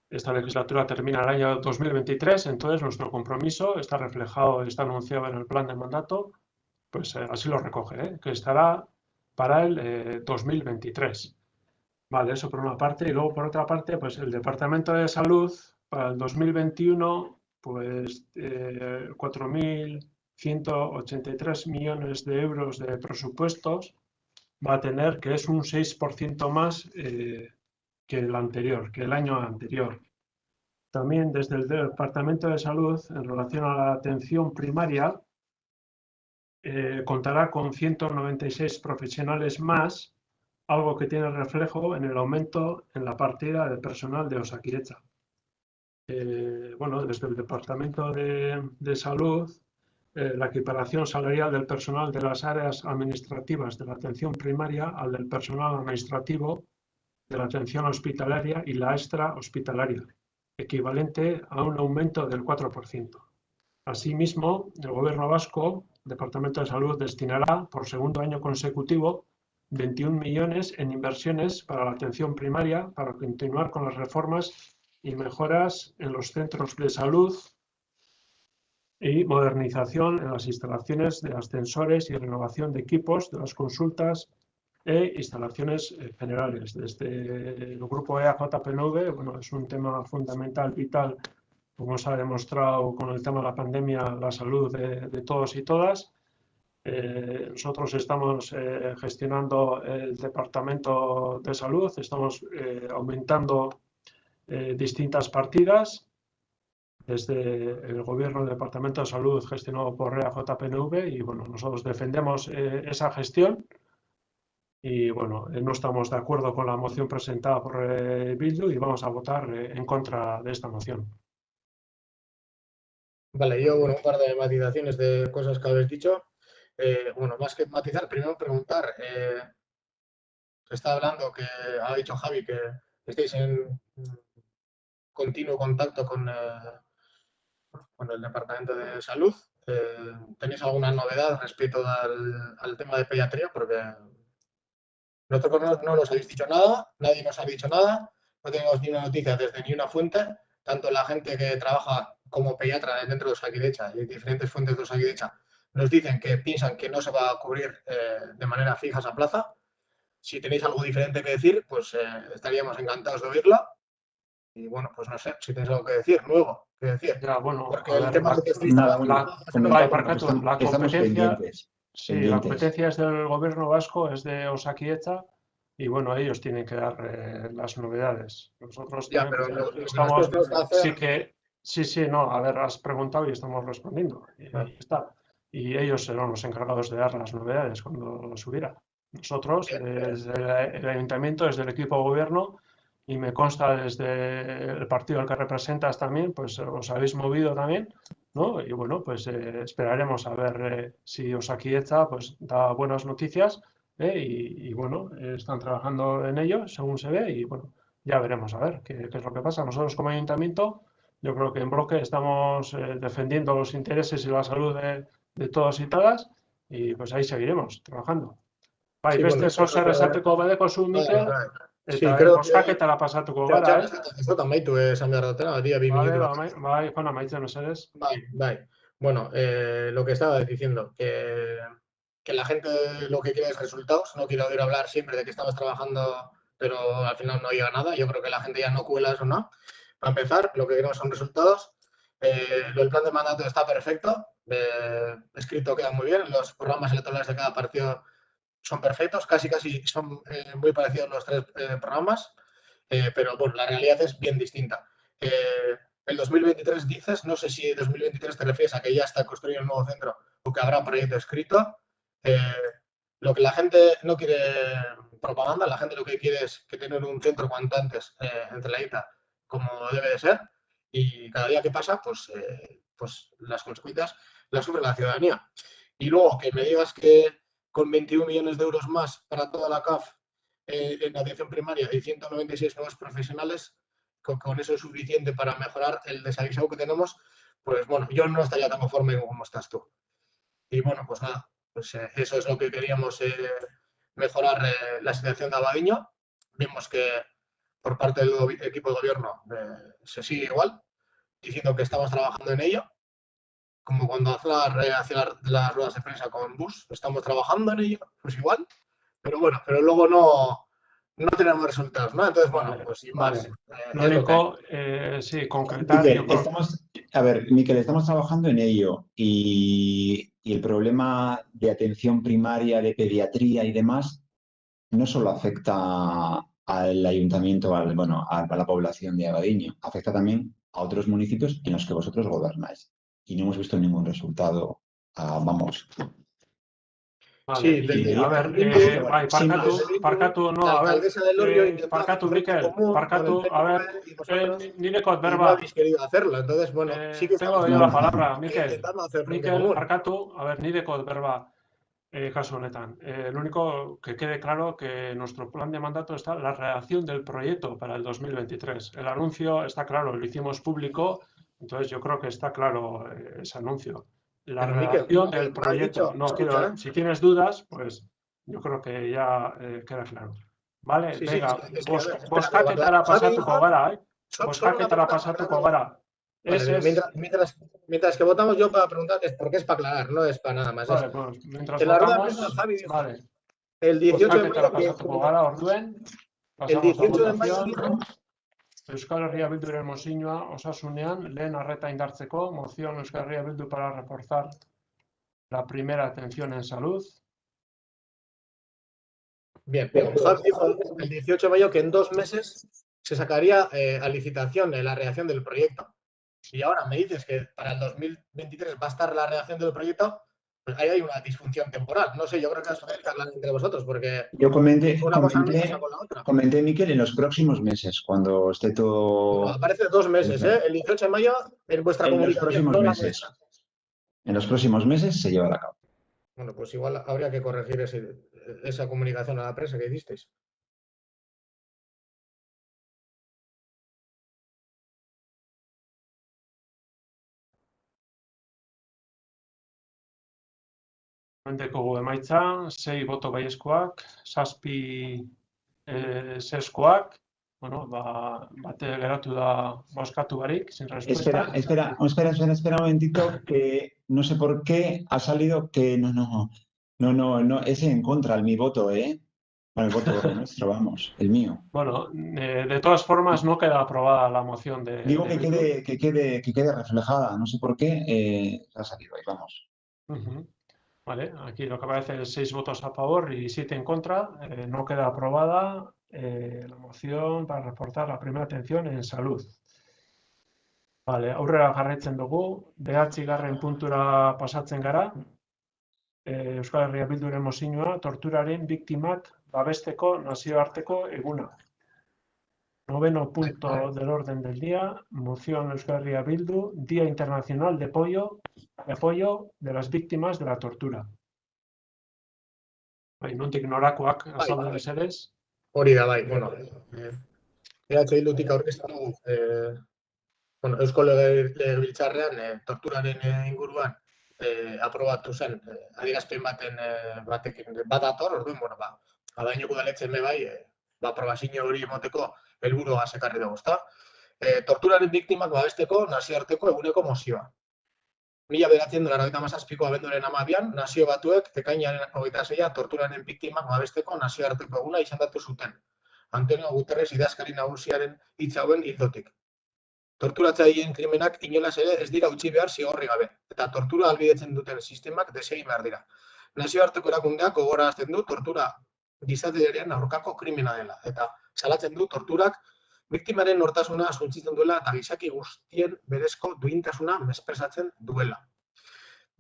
Esta legislatura termina el año 2023, entonces nuestro compromiso está reflejado, está anunciado en el plan de mandato, pues así lo recoge, que estará para el 2023. Vale, eso por una parte. Y luego por otra parte, pues el Departamento de Salud para el 2021, pues 4.183 millones de euros de presupuestos va a tener, que es un 6% más que el anterior, que el año anterior. También desde el Departamento de Salud, en relación a la atención primaria, contará con 196 profesionales más, algo que tiene reflejo en el aumento en la partida de personal de Osakidetza. Bueno, desde el Departamento de Salud, la equiparación salarial del personal de las áreas administrativas de la atención primaria al del personal administrativo de la atención hospitalaria y la extrahospitalaria, equivalente a un aumento del 4%. Asimismo, el Gobierno vasco, Departamento de Salud, destinará por segundo año consecutivo 21 millones en inversiones para la atención primaria para continuar con las reformas y mejoras en los centros de salud y modernización en las instalaciones de ascensores y renovación de equipos de las consultas e instalaciones generales. Desde el grupo EAJPNV, bueno, es un tema fundamental, vital, como se ha demostrado con el tema de la pandemia, la salud de todos y todas. Nosotros estamos gestionando el Departamento de Salud, estamos aumentando distintas partidas desde el Gobierno del Departamento de Salud gestionado por EAJPNV y bueno, nosotros defendemos esa gestión y bueno, no estamos de acuerdo con la moción presentada por Bildu y vamos a votar en contra de esta moción. Vale, yo, bueno, un par de matizaciones de cosas que habéis dicho. Bueno, más que matizar, primero preguntar. Se está hablando que ha dicho Javi que estáis en continuo contacto con el Departamento de Salud. ¿Tenéis alguna novedad respecto al tema de pediatría? Porque nosotros no nos habéis dicho nada, nadie nos ha dicho nada, no tenemos ni una noticia desde ni una fuente, tanto la gente que trabaja como pediatra dentro de Osakidetza y diferentes fuentes de Osakidetza nos dicen que piensan que no se va a cubrir de manera fija esa plaza. Si tenéis algo diferente que decir, pues estaríamos encantados de oírlo. Y bueno, pues no sé, si tenéis algo que decir. Luego, quiero decir. Ya, bueno, Porque a el ver, tema de que Nada, bueno, la comentar Parkatu, que la estamos competencia, pendientes. sí, la pendientes. competencia es del gobierno vasco, es de Osakidecha, y bueno, ellos tienen que dar las novedades. Nosotros Ya, también pero pues, lo que estamos, nosotros tenemos que hacer, sí, no, a ver, has preguntado y estamos respondiendo, y ahí está. Y ellos serán los encargados de dar las novedades cuando los hubiera. Nosotros, desde el ayuntamiento, desde el equipo de gobierno, y me consta desde el partido al que representas también, pues os habéis movido también, ¿no? Y bueno, pues esperaremos a ver si Osakidecha pues da buenas noticias, y bueno, están trabajando en ello, según se ve, y bueno, ya veremos a ver qué es lo que pasa. Nosotros como ayuntamiento, yo creo que en bloque estamos defendiendo los intereses y la salud de todos y todas, y pues ahí seguiremos trabajando. Bai, sí, beste bueno, zer esateko badeko zu, Mikel, sí, eta creo que boskaketara pasatuko Txan, gara, ez dut amaitu esan behar dutena, dira 2 Vale, minutu. bai, Juan, amaitzen mesedez. Bai. Bueno, lo que estaba diciendo, que la gente lo que quiere es resultados, no quiere oír hablar siempre de que estamos trabajando, pero al final no llega nada. Yo creo que la gente ya no cuela eso, ¿no? Para empezar, lo que queremos son resultados. El plan de mandato está perfecto, escrito queda muy bien, los programas electorales de cada partido son perfectos, casi son muy parecidos los 3 programas, pero bueno, la realidad es bien distinta. El 2023 dices, no sé si el 2023 te refieres a que ya está construido un nuevo centro o que habrá proyecto escrito. Lo que la gente no quiere propaganda, la gente lo que quiere es que tener un centro cuanto antes entre la ITA como debe de ser, y cada día que pasa, pues las consecuencias las sufre la ciudadanía. Y luego que me digas que con 21 millones de euros más para toda la CAF en atención primaria y 196 nuevos profesionales, con eso es suficiente para mejorar el desaguisado que tenemos, pues bueno, yo no estaría tan conforme como estás tú. Y bueno, pues nada, pues eso es lo que queríamos mejorar la situación de Abadiño. Vimos que por parte del equipo de gobierno se sigue igual, diciendo que estamos trabajando en ello, como cuando hacía las ruedas de prensa con Bush, estamos trabajando en ello, pues igual, pero bueno, pero luego no tenemos resultados, ¿no? Entonces, bueno, Vale, pues sin vale. más, Lo es lo que hay. único, sí, concretar, yo creo. Miquel, estamos trabajando en ello y el problema de atención primaria, de pediatría y demás, no solo afecta al ayuntamiento, a la población de Abadiño, afecta también a otros municipios en los que vosotros gobernáis. Y no hemos visto ningún resultado, vamos. Vale, Sí, y desde a ver, bai, parkatu, no, la a ver, alcaldesa de Elorrio intentó parkatu, hacer Mikel, común parkatu, con el a ver, PNV y vosotros nirekot no berba, habéis querido hacerlo. Entonces, bueno, sí que tengo estamos yo la palabra, Mikel, intentando hacer frente Mikel, común. parkatu, a ver, nirekot berba, kasu honetan. Lo único que quede claro que en nuestro plan de mandato está la redacción del proyecto para el 2023. El anuncio está claro, lo hicimos público, entonces yo creo que está claro ese anuncio. La Pero, Miquel, redacción del me has proyecto. dicho, No escucha, quiero, si tienes dudas, pues yo creo que ya queda claro. Vale, sí, venga, es que, a ver, espera, bozkaketara pasatuko gara, solo bozkaketara una pregunta para pasatuko aclarar. gara. Vale, mientras que votamos yo para preguntar, es porque es para aclarar, no es para nada más. Vale, pues mientras En la rueda de votamos, prensa, Javi dijo vale. el 18 de Bozkaketara mayo que pasatuko gara, orduen, el pasamos a 18 de mayo votación. dijo Euskal Herria Bilduren mozioa osasunean, lehen arreta indartzeko, moción Euskal Herria Bildu para reforzar la primera atención en salud. Bien, Javi dijo el 18 de mayo que en 2 meses se sacaría a licitación la redacción del proyecto. Y ahora me dices que para el 2023 va a estar la redacción del proyecto, pues ahí hay una disfunción temporal. No sé, yo creo que eso hay que hablar entre vosotros, porque Yo comenté, una cosa no pasa con la otra. comenté, Miquel, en los próximos meses, cuando esté todo... Bueno, aparece 2 meses, ¿eh? El 18 de mayo en vuestra comunicación. En los próximos meses. En los próximos meses se llevará a cabo. Bueno, pues igual habría que corregir esa comunicación a la prensa que hicisteis. Mendeko emaitza, 6 boto baiezkoak, 7 zeskoak, bueno, bate geratu da bozkatu barik, sin respuesta. Espera un momentito, que no sé por qué ha salido que no, es en contra mi voto, ¿eh? Bueno, el voto nuestro, vamos, el mío. Bueno, de todas formas no queda aprobada la moción de Digo que Bildu. quede reflejada, no sé por qué, ha salido ahí, vamos. Ujú. Vale, aquí lo que aparece es 6 votos a favor y 7 en contra. No queda aprobada la moción para reforzar la primera atención en salud. Vale, aurrera jarraitzen dugu, 9. puntura pasatzen gara. Euskal Herria Bilduren mozioa, torturaren biktimak babesteko nazioarteko eguna. 9. punto del orden del día, moción Euskal Herria Bildu, Día Internacional de Apoyo de las Víctimas de la Tortura. Nondik norakoak azaldu mesedez. Hori da, bai, bueno, Bildutik aurkeztu dugu, Eusko Legebiltzarrean torturaren inguruan aprobatu zen adierazpen batekin bat dator, orduan, Abaiñoko udaletxeen bai, aprobazio hori emoteko helburua ekarri dugu, ezta? Torturaren biktimak babesteko nazioarteko eguneko mozioa. 1997ko abenduaren 12an, Nazio Batuek ekainaren 26a torturaren biktimak babesteko nazioarteko eguna izendatu zuten. Antonio Guterres idazkari nagusiaren hitz hauen ildotik. Torturatzaileen krimenak inolaz ere ez dira utzi behar zigorri gabe, eta tortura ahalbidetzen duten sistemak desegin behar dira. Nazioarteko erakundeak gogorarazten du tortura gizateriaren aurkako krimena dela, eta salatzen du torturak biktimaren nortasuna suntsitzen duela eta gizaki guztien berezko duintasuna mespresatzen duela.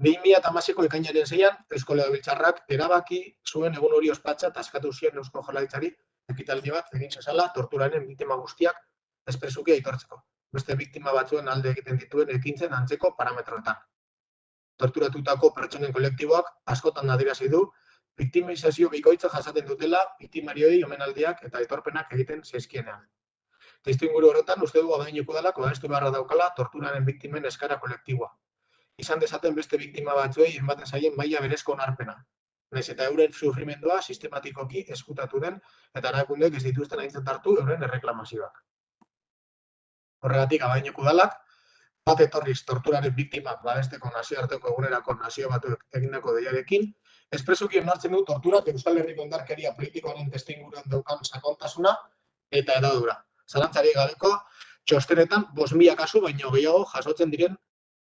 2016ko ekainaren 6an, Eusko Legebiltzarrak erabaki zuen egun hori ospatza eta eskatu zien Eusko Jaurlaritzari ekitaldi bat egin zezala torturaren biktima guztiak espresuki aitortzeko. Beste biktima batzuen alde egiten dituen ekintzen antzeko parametroetan. Torturatutako pertsonen kolektiboak askotan adierazi du biktimizazio bikoitza jasaten dutela biktimarioi omenaldiak eta aitorpenak egiten zaizkienean. Testuinguru horretan, uste dugu Abaiñoko udalak babestu beharra daukala torturaren biktimen eskara kolektiboa. Izan dezaten beste biktima batzuei ematen zaien maila berezko onarpena. Nahiz eta euren sufrimendua sistematikoki eskutatu den eta erakundeek ez dituzten aintzat hartu euren erreklamazioak. Horregatik Abaiñoko udalak bat etorriz torturaren biktimak babesteko nazioarteko egunerako Nazio Batuek egindako deiarekin, espresuki onartzen du torturak Euskal Herriko indarkeria politikoaren testuinguruan daukan sakontasuna eta hedadura. Zalantzari gabeko txostenetan 5.000 kasu baino gehiago jasotzen diren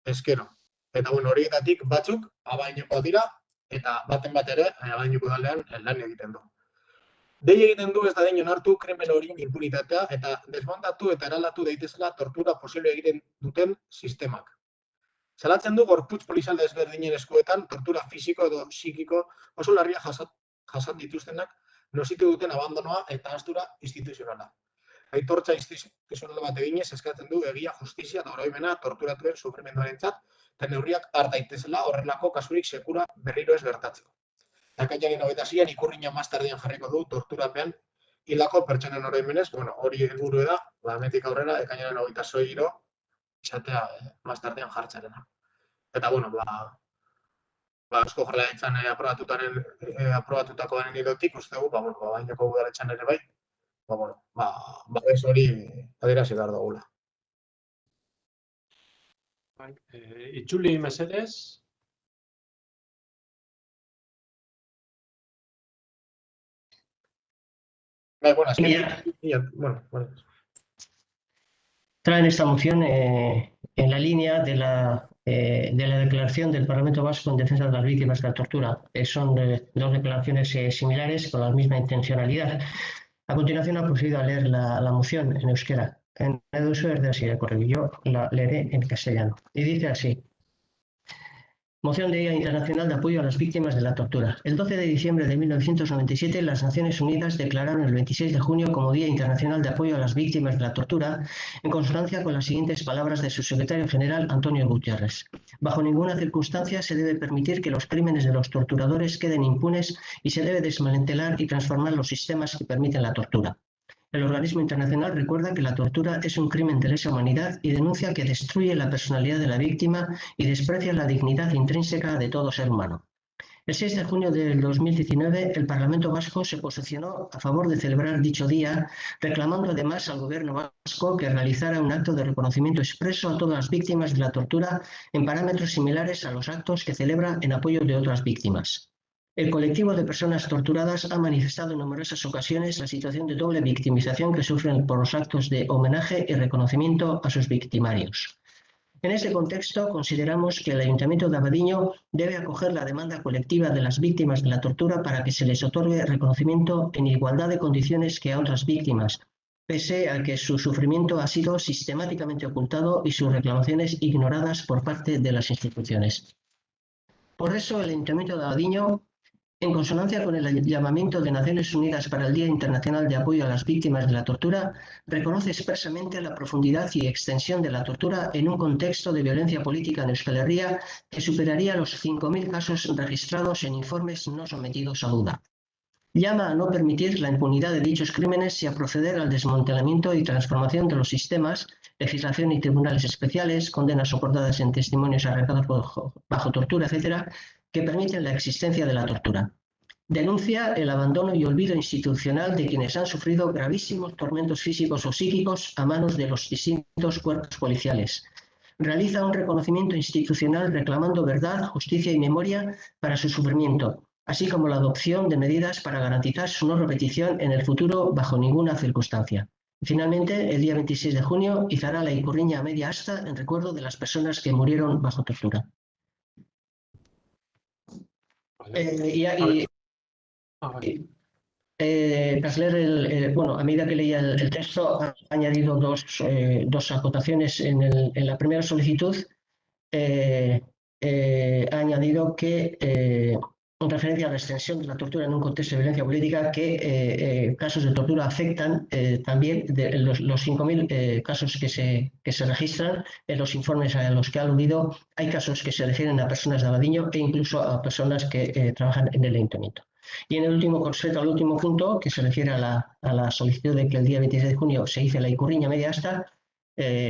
eskero. Eta horietatik batzuk Abaiñokoak dira eta baten bat ere Abaiñoko udalean lan egiten du. Dei egiten du ez da den onartu krimen horien impunitatea eta desmontatu eta eraldatu daitezela tortura posible egiten duten sistemak. Salatzen du gorputz polizal desberdinen eskuetan tortura fisiko edo psikiko oso larria jasan dituztenak nozitu duten abandonoa eta ahaztura instituzionala. Aitortza instituzional bat eginez eskatzen du egia, justizia eta oroimena torturatuen sufrimenduarentzat eta neurriak har daitezela horrelako kasurik sekula berriro ez gertatzeko. Ekainaren 26an ikurrina mastardean jarriko du torturapean hilako pertsonen oroimenez, hori helburu da, hemendik aurrera ekainaren 26 izatea mastardean jartzarena. Eta Eusko Jaurlaritzan aprobatutakoaren ildotik uste dugu, Abaiñoko udaletxean ere bai, babes hori adierazi behar dugula. Itzuli mesedez. Traen esta moción en la línea de la declaración del Parlamento Vasco en defensa de las víctimas de la tortura. Son dos declaraciones similares con la misma intencionalidad. A continuación ha procedido a leer la moción en euskera. En yo la leeré en castellano. Y dice así. Moción de Día Internacional de Apoyo a las Víctimas de la Tortura. El 12 de diciembre de 1997, las Naciones Unidas declararon el 26 de junio como Día Internacional de Apoyo a las Víctimas de la Tortura, en consonancia con las siguientes palabras de su secretario general, Antonio Guterres. Bajo ninguna circunstancia se debe permitir que los crímenes de los torturadores queden impunes y se debe desmantelar y transformar los sistemas que permiten la tortura. El organismo internacional recuerda que la tortura es un crimen de lesa humanidad y denuncia que destruye la personalidad de la víctima y desprecia la dignidad intrínseca de todo ser humano. El 6 de junio del 2019, el Parlamento Vasco se posicionó a favor de celebrar dicho día, reclamando además al Gobierno vasco que realizara un acto de reconocimiento expreso a todas las víctimas de la tortura en parámetros similares a los actos que celebra en apoyo de otras víctimas. El colectivo de personas torturadas ha manifestado en numerosas ocasiones la situación de doble victimización que sufren por los actos de homenaje y reconocimiento a sus victimarios. En este contexto, consideramos que el Ayuntamiento de Abadiño debe acoger la demanda colectiva de las víctimas de la tortura para que se les otorgue reconocimiento en igualdad de condiciones que a otras víctimas, pese a que su sufrimiento ha sido sistemáticamente ocultado y sus reclamaciones ignoradas por parte de las instituciones. Por eso, el Ayuntamiento de Abadiño, en consonancia con el llamamiento de Naciones Unidas para el Día Internacional de Apoyo a las Víctimas de la Tortura, reconoce expresamente la profundidad y extensión de la tortura en un contexto de violencia política en Euskal Herria que superaría los 5.000 casos registrados en informes no sometidos a duda. Llama a no permitir la impunidad de dichos crímenes y a proceder al desmantelamiento y transformación de los sistemas, legislación y tribunales especiales, condenas soportadas en testimonios arrancados bajo tortura, etcétera, que permiten la existencia de la tortura. Denuncia el abandono y olvido institucional de quienes han sufrido gravísimos tormentos físicos o psíquicos a manos de los distintos cuerpos policiales. Realiza un reconocimiento institucional reclamando verdad, justicia y memoria para su sufrimiento, así como la adopción de medidas para garantizar su no repetición en el futuro bajo ninguna circunstancia. Finalmente, el día 26 de junio izará la Ikurriña media asta en recuerdo de las personas que murieron bajo tortura. Tras leer a medida que leía el texto, ha añadido dos acotaciones en la primera solicitud. Ha añadido que, en referencia a la extensión de la tortura en un contexto de violencia política, que casos de tortura afectan también los 5.000 casos que se registran en los informes a los que ha aludido. Hay casos que se refieren a personas de Abadiño e incluso a personas que trabajan en el ayuntamiento. Y en el último concepto, al último punto, que se refiere a la solicitud de que el día 26 de junio se hice la Ikurriña media asta,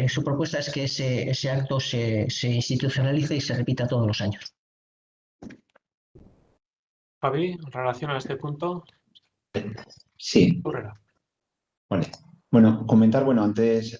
su propuesta es que ese acto se institucionalice y se repita todos los años. Javi, en relación a este punto. Sí. Vale. Bueno, comentar,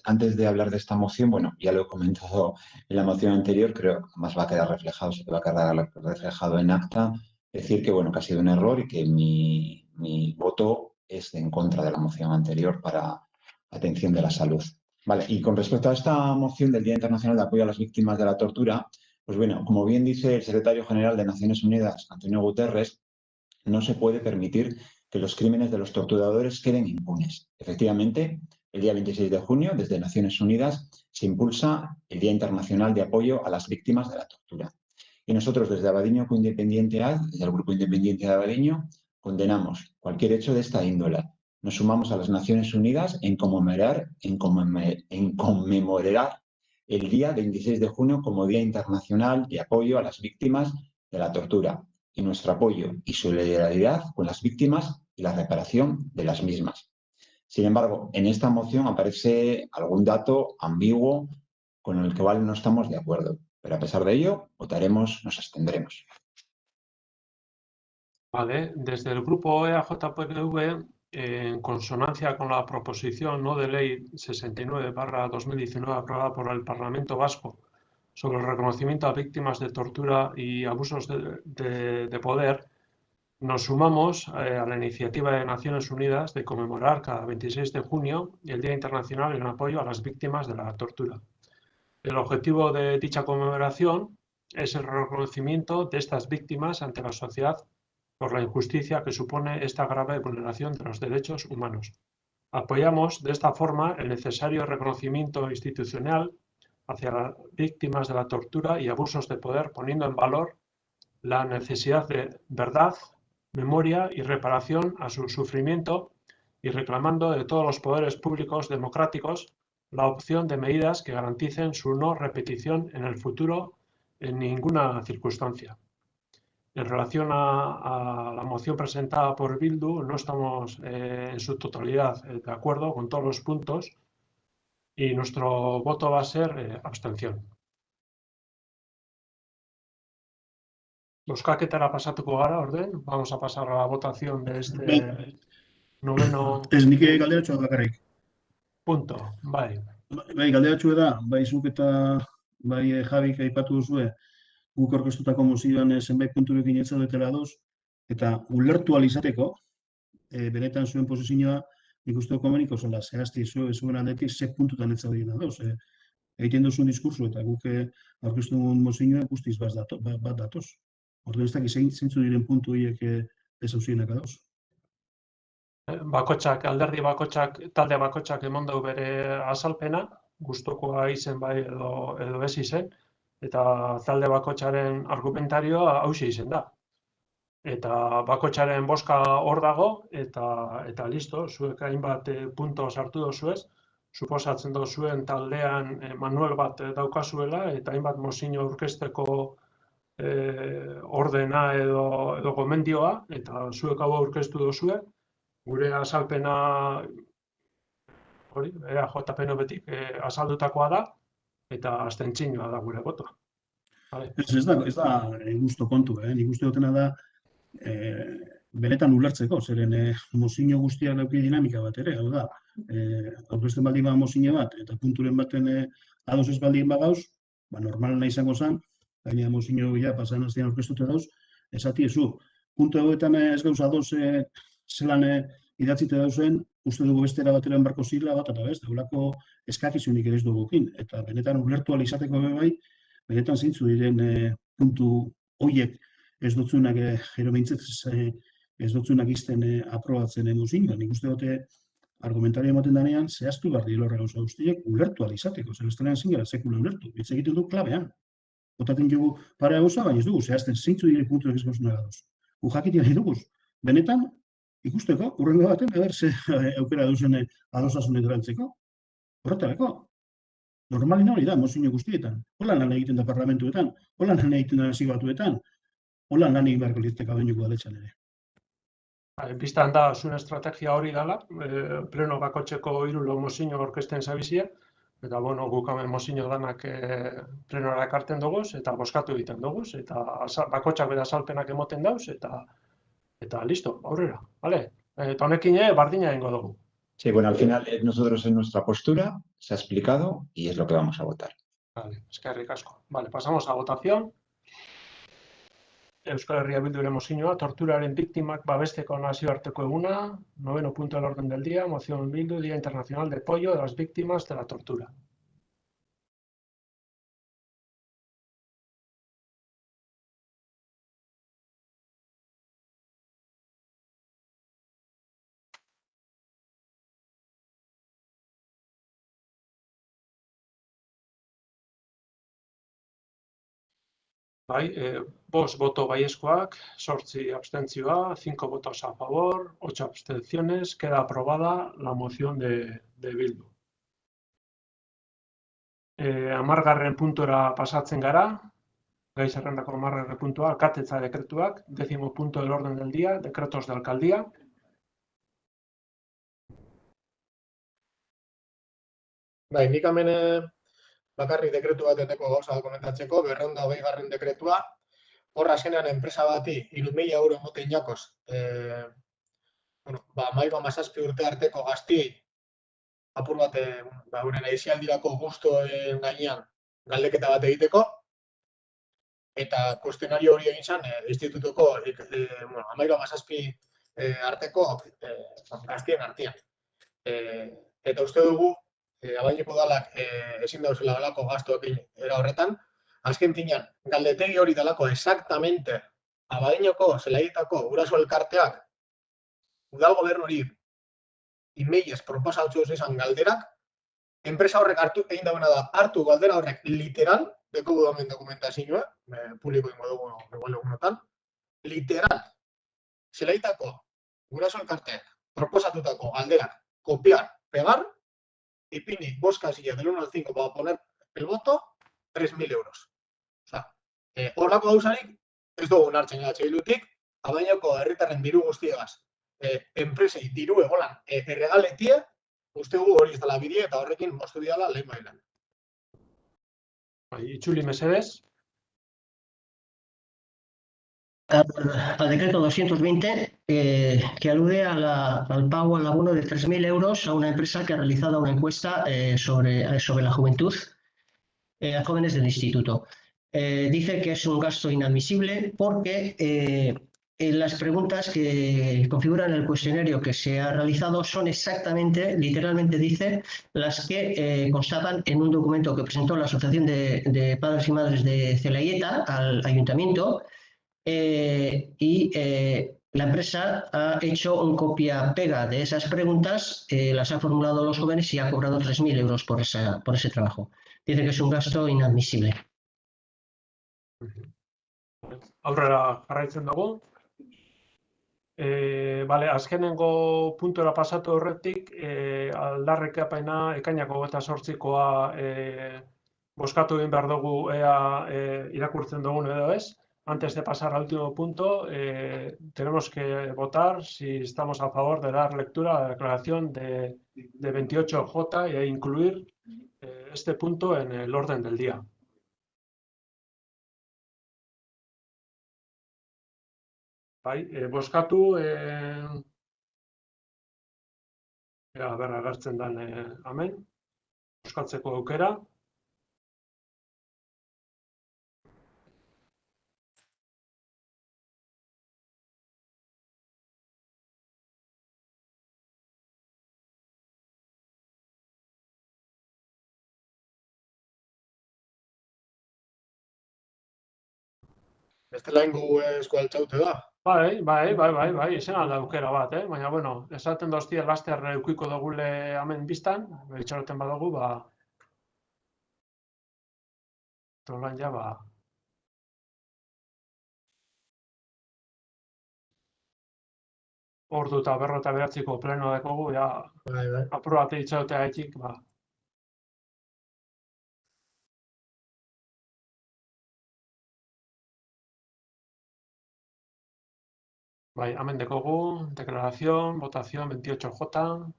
antes de hablar de esta moción, ya lo he comentado en la moción anterior, creo que más va a quedar reflejado, se va a quedar reflejado en acta, decir que, que ha sido un error y que mi voto es en contra de la moción anterior para atención de la salud. Vale, y con respecto a esta moción del Día Internacional de Apoyo a las Víctimas de la Tortura, como bien dice el secretario general de Naciones Unidas, Antonio Guterres, no se puede permitir que los crímenes de los torturadores queden impunes. Efectivamente, el día 26 de junio, desde Naciones Unidas, se impulsa el Día Internacional de Apoyo a las Víctimas de la Tortura. Y nosotros, desde Abadiño Independiente A, desde el Grupo Independiente de Abadiño, condenamos cualquier hecho de esta índole. Nos sumamos a las Naciones Unidas en conmemorar el día 26 de junio como Día Internacional de Apoyo a las Víctimas de la Tortura y nuestro apoyo y solidaridad con las víctimas y la reparación de las mismas. Sin embargo, en esta moción aparece algún dato ambiguo con el que no estamos de acuerdo, pero a pesar de ello, votaremos, nos abstendremos. Vale, desde el grupo EAJPV, en consonancia con la proposición de ley 69/2019 aprobada por el Parlamento Vasco sobre el reconocimiento a víctimas de tortura y abusos de poder, nos sumamos a la iniciativa de Naciones Unidas de conmemorar cada 26 de junio el Día Internacional en apoyo a las víctimas de la tortura. El objetivo de dicha conmemoración es el reconocimiento de estas víctimas ante la sociedad por la injusticia que supone esta grave vulneración de los derechos humanos. Apoyamos de esta forma el necesario reconocimiento institucional hacia las víctimas de la tortura y abusos de poder, poniendo en valor la necesidad de verdad, memoria y reparación a su sufrimiento y reclamando de todos los poderes públicos democráticos la opción de medidas que garanticen su no repetición en el futuro en ninguna circunstancia. En relación a la moción presentada por Bildu, no estamos en su totalidad de acuerdo con todos los puntos y nuestro voto va a ser abstención. Bozkaketara pasatuko gara, orden. Vamos a pasar a la votación de este noveno... Ez nik galderatxoa bakarrik. Punto, bai. Bai, galderatxoa da, bai zuk eta bai Javik aipatu duzue, guk aurkeztutako mozioan zenbait punturekin ez zaudetela ados, Eta ulertu alizateko, benetan zuen posizioa, nik uste komeniko zela, zehazti zuen aldetik, ze puntutan ez zaudien dauz. Egiten duzun diskursu eta guk aurkeztu dugun mozioa guztiz bat datoz. Orduan ez dakit zeintzu diren puntu horiek desauzienak dauz. Bakotxak, alderdi bakotxak, talde bakotxak eman du bere azalpena, gustukoa izen bai edo ez izen, eta talde bakotxaren argumentarioa hauxe izen da. Eta bakotxaren boska hor dago, eta listo, zuek hainbat punto sartu dozuez, suposatzen dozuen taldean manuel bat daukazuela, eta hainbat mozio aurkezteko ordena edo gomendioa, eta zuek hau aurkeztu dozue, gure azalpena hori, JPNB-tik azaldutakoa da, eta abstentzioa da gure botoa. Ez da gustu kontu, nik uste dutena da benetan ulertzeko, zeren mozio guztiak dauki dinamika bat ere, hau da, aurkezten baldin ba mozio bat, eta punturen baten ados ez baldin bagauz, normalena izango zen, gaina mozio ja pasan hastean aurkeztute dauz, esati ezu, puntu hauetan ez gauz ados zelan idatzite dauzen, uste dugu bestera bateren barko zila bat, eta beste, daulako eskakizunik ere ez dugukin, eta benetan ulertu alizateko bai, benetan zeintzu diren puntu horiek ez dutzunak, gero behintzat ez dutzunak izten aprobatzen mozioa. Nik uste dute argumentario ematen denean, zehaztu behar dilorra gauza guztiek ulertu alizateko, zer bestelean zingara sekula ulertu, hitz egiten du klabean. Botaten dugu parea gauza, baina ez dugu, zehazten zeintzu diren puntuak ez gauzuna gauz. Gu jakitea nahi duguz, benetan, ikusteko, urrengo baten, ze aukera duzen adosasunet erantzeko. Horretarako. Normalina hori da, mozio guztietan. Hola lan egiten da parlamentuetan, hola lan egiten da nazibatuetan, hola lan egin beharko litzeka behinuko aletxan ere. Biztan da, zuen estrategia hori dela, pleno bakotxeko hiru mozio aurkezten zabizia, eta guk hemen mozio danak plenora ekartzen dugu, eta boskatu egiten dugu, eta bakotxak bere azalpenak emoten dauz, eta listo, aurrera, ¿vale? Eta honekin bardina egingo dugu. Sí, bueno, al final nosotros en nuestra postura se ha explicado y es lo que vamos a votar. Vale, eskerrik asko. Vale, pasamos a votación. Euskal Herria Bilduren mozioa, torturaren biktimak babesteko nazioarteko eguna, 9º punto del orden del día, moción Bildu, Día Internacional de Apoyo de las Víctimas de la Tortura. Bai, 5 boto baiezkoak, 8 abstentzioa, 5 votos a favor, 8 abstenciones. Queda aprobada la moción de Bildu. 10. puntura pasatzen gara, gai zerrendako 10. puntua, alkatetza dekretuak, 10º punto del orden del día, decretos de alcaldía. Bai, nik hemen bakarrik dekretu bat eteko gauza komentatzeko, 220. dekretua, horra azkenean enpresa bati 3.000 euro moten jakoz, mairu 17 urte arteko gaztiei, apur bat, euren aizialdirako guztuen gainean galdeketa bat egiteko, eta kuestionario hori egin zen, institutuko, mairu 17 arteko gaztien artean. Eta uste dugu, abaineko dalak ezin dauzela dalako gastuekin era horretan, azken finean, galdetegi hori dalako exactamente abaineko zelaietako guraso elkarteak udal gobernuri emailez proposatuz izan galderak, enpresa horrek egin dauena da, hartu galdera horrek literal, deko gudamen dokumentazioa, publiko ingo dugu igual egunotan, literal, zelaietako guraso elkarteak proposatutako galderak copiar, pegar, ipini 5 casillas del 1 al 5 para poner el voto, 3.000 euros. Horrako gauzarik, ez dugu nartzen Bildutik, abaineko herritarren diru guztiegaz, enpresei diru egolan erregaletie, uste gu hori ez dela bidea eta horrekin moztu bidala lehen bailan. Itzuli mesedez. Al decreto 220, que alude al pago al abono de 3.000 euros a una empresa que ha realizado una encuesta sobre la juventud a jóvenes del instituto. Dice que es un gasto inadmisible porque las preguntas que configuran el cuestionario que se ha realizado son exactamente, literalmente dice, las que constatan en un documento que presentó la Asociación de Padres y Madres de Zelaieta al Ayuntamiento y la empresa ha hecho un copia-pega de esas preguntas, las ha formulado los jóvenes y ha cobrado 3.000 euros por ese trabajo. Dice que es un gasto inadmisible. Aurrera jarraitzen dugu. Bale, azkenengo puntora pasatu horretik, aldarrikapena ekainako 28koa bozkatu egin behar dugu ea irakurtzen dugun edo ez. Antes de pasar al último punto, tenemos que votar si estamos a favor de dar lectura a la declaración de 28J e incluir este punto en el orden del día. Bai, bozkatu, agertzen den hemen, bozkatzeko aukera. Bestela ingo esku altzaute da. Bai, izan alda aukera bat, baina, bueno, esaten doztia laster eukiko dugule hemen biztan, itxaroten badugu, tolan ja, ordu eta 49ko plenoa dekogu, ja, aprobate itxarotea etik, Bai, hemen dekogu, declaración, votación 28J.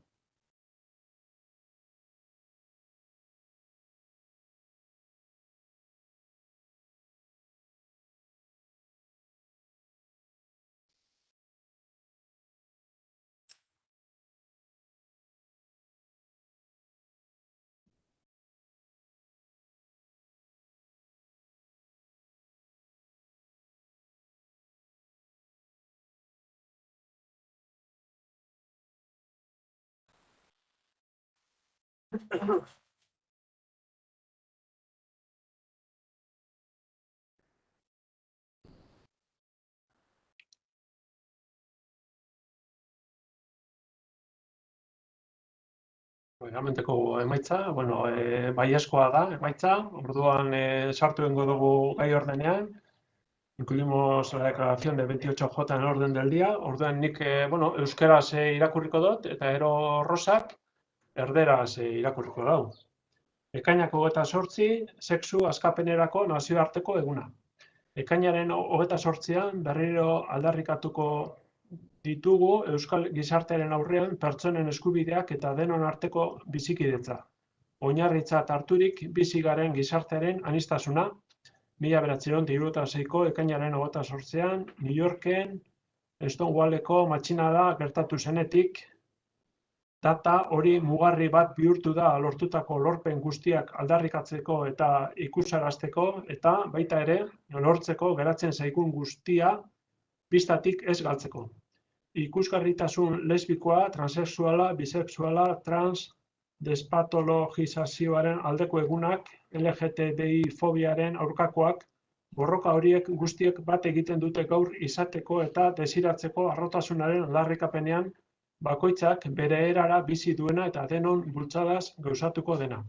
Hementeko emaitza, bueno, baiezkoa da emaitza, orduan sartu egingo dugu gai ordenean, incluimos la declaración de 28J en el orden del día, orduan nik, bueno, euskeraz irakurriko dut, eta ero Rosak erderaz irakurriko dau. Ekainako 28, sexu askapenerako nazioarteko eguna. Ekainaren 28an berriro aldarrikatuko ditugu euskal gizartearen aurrean pertsonen eskubideak eta denon arteko bizikidetza. Oinarritzat harturik bizi garen gizartearen aniztasuna, 1976ko ekainaren 28an New Yorken Stonewalleko matxinada gertatu zenetik, data hori mugarri bat bihurtu da lortutako lorpen guztiak aldarrikatzeko eta ikusarazteko, eta baita ere lortzeko geratzen zaigun guztia bistatik ez galtzeko. Ikusgarritasun lesbikoa, transexuala, bisexuala, trans, despatologizazioaren aldeko egunak, LGTBI fobiaren aurkakoak, borroka horiek guztiek bat egiten dute gaur izateko eta desiratzeko arrotasunaren aldarrikapenean bakoitzak bere erara bizi duena eta denon bultzadaz gauzatuko dena.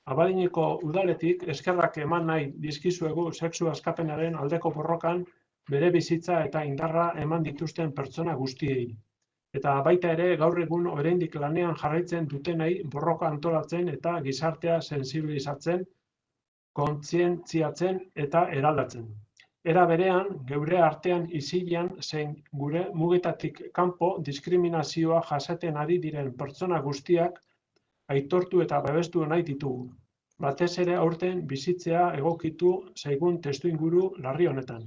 Abadineko udaletik eskerrak eman nahi dizkizuegu sexu askapenaren aldeko borrokan bere bizitza eta indarra eman dituzten pertsona guztiei. Eta baita ere gaur egun oraindik lanean jarraitzen dutenei borroka antolatzen eta gizartea sensibilizatzen, kontzientziatzen eta eraldatzen. Era berean, geure artean isilean zein gure mugetatik kanpo diskriminazioa jasaten ari diren pertsona guztiak aitortu eta babestu nahi ditugu. Batez ere aurten bizitzea egokitu zaigun testuinguru larri honetan.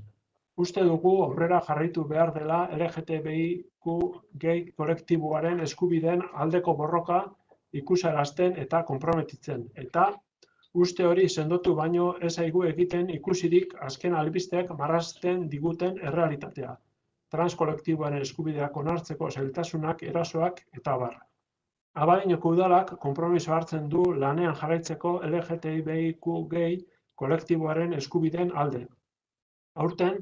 Uste dugu aurrera jarraitu behar dela LGTBIQ gay kolektiboaren eskubideen aldeko borroka ikusarazten eta konprometitzen. Eta uste hori sendotu baino ez zaigu egiten ikusirik azken albisteak marrazten diguten errealitatea. trans kolektiboaren eskubideak onartzeko zailtasunak, erasoak eta abar. Abadiñoko udalak konpromiso hartzen du lanean jarraitzeko LGTBIQ kolektiboaren eskubideen alde. Aurten,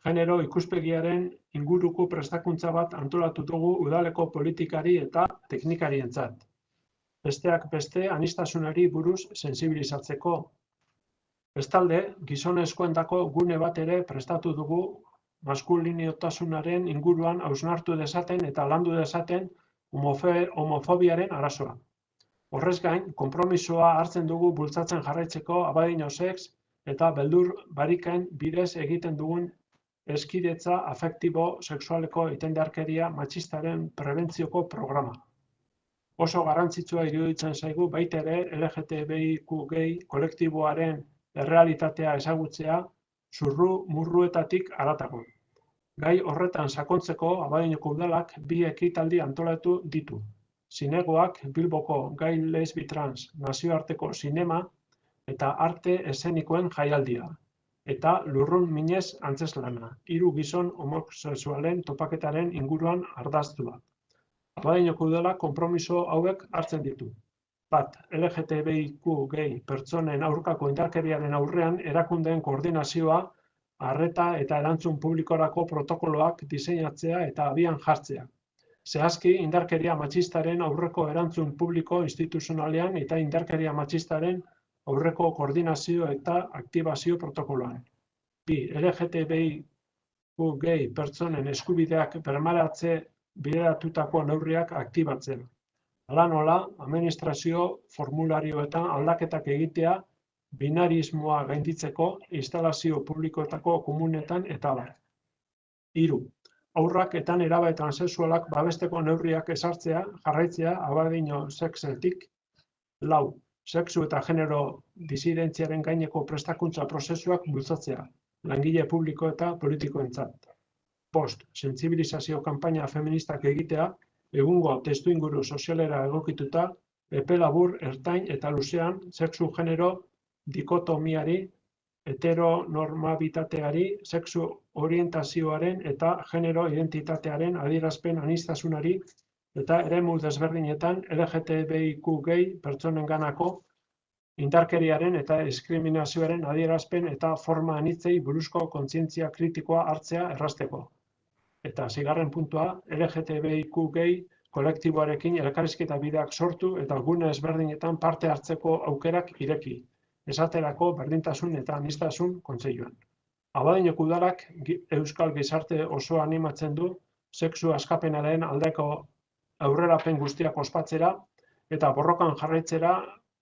genero ikuspegiaren inguruko prestakuntza bat antolatu dugu udaleko politikari eta teknikarientzat. Besteak beste aniztasunari buruz sentsibilizatzeko. Bestalde, gizonezkoentzako gune bat ere prestatu dugu maskulinitasunaren inguruan hausnartu dezaten eta landu dezaten homofobiaren arazoa. Horrez gain, konpromisoa hartzen dugu bultzatzen jarraitzeko Abadiño Sex eta beldur barikain bidez egiten dugun hezkidetza afektibo sexualeko itendarkeria matxistaren prebentzioko programa. Oso garrantzitsua iruditzen zaigu baita ere LGTBIQ kolektiboaren errealitatea ezagutzea zurru-murruetatik haratago. Gai horretan sakontzeko Abadiñoko udalak 2 ekitaldi antolatu ditu. Zinegoak Bilboko gai lesbi trans nazioarteko zinema eta arte eszenikoen jaialdia. Eta lurrun minez antzeslana, 3 gizon homosexualen topaketaren inguruan ardaztua. Abadiñoko udalak konpromiso hauek hartzen ditu. Bat, LGTBIQ pertsonen aurkako indarkeriaren aurrean erakundeen koordinazioa, arreta eta erantzun publikorako protokoloak diseinatzea eta abian jartzea. Zehazki, indarkeria matxistaren aurreko erantzun publiko instituzionalean eta indarkeria matxistaren aurreko koordinazio eta aktibazio protokoloan. 2. LGTBIQ pertsonen eskubideak bermaratze bideratutako neurriak aktibatzen. Hala nola, administrazio formularioetan aldaketak egitea, binarismoa gainditzeko, instalazio publikoetako komunetan eta abar. 3. Haurrak eta nerabe transexualak babesteko neurriak ezartzea, jarraitzea Abadiño Sexetik. 4. Sexu eta genero disidentziaren gaineko prestakuntza prozesuak bultzatzea, langile publiko eta politikoentzat. 5. Sentsibilizazio kanpaina feministak egitea, egungo testuinguru sozialera egokituta, epe labur, ertain eta luzean sexu genero dikotomiari, heteronormabitateari, sexu orientazioaren eta genero identitatearen adierazpen aniztasunari eta eremu desberdinetan LGTBIQ pertsonenganako indarkeriaren eta diskriminazioaren adierazpen eta forma anitzei buruzko kontzientzia kritikoa hartzea errazteko. Eta 6. puntua, LGTBIQ kolektiboarekin elkarrizketa bideak sortu eta gune ezberdinetan parte hartzeko aukerak ireki. Esaterako berdintasun eta aniztasun kontseiluan. Abadiñoko udalak euskal gizarte osoa animatzen du sexu askapenaren aldeko aurrerapen guztiak ospatzera eta borrokan jarraitzera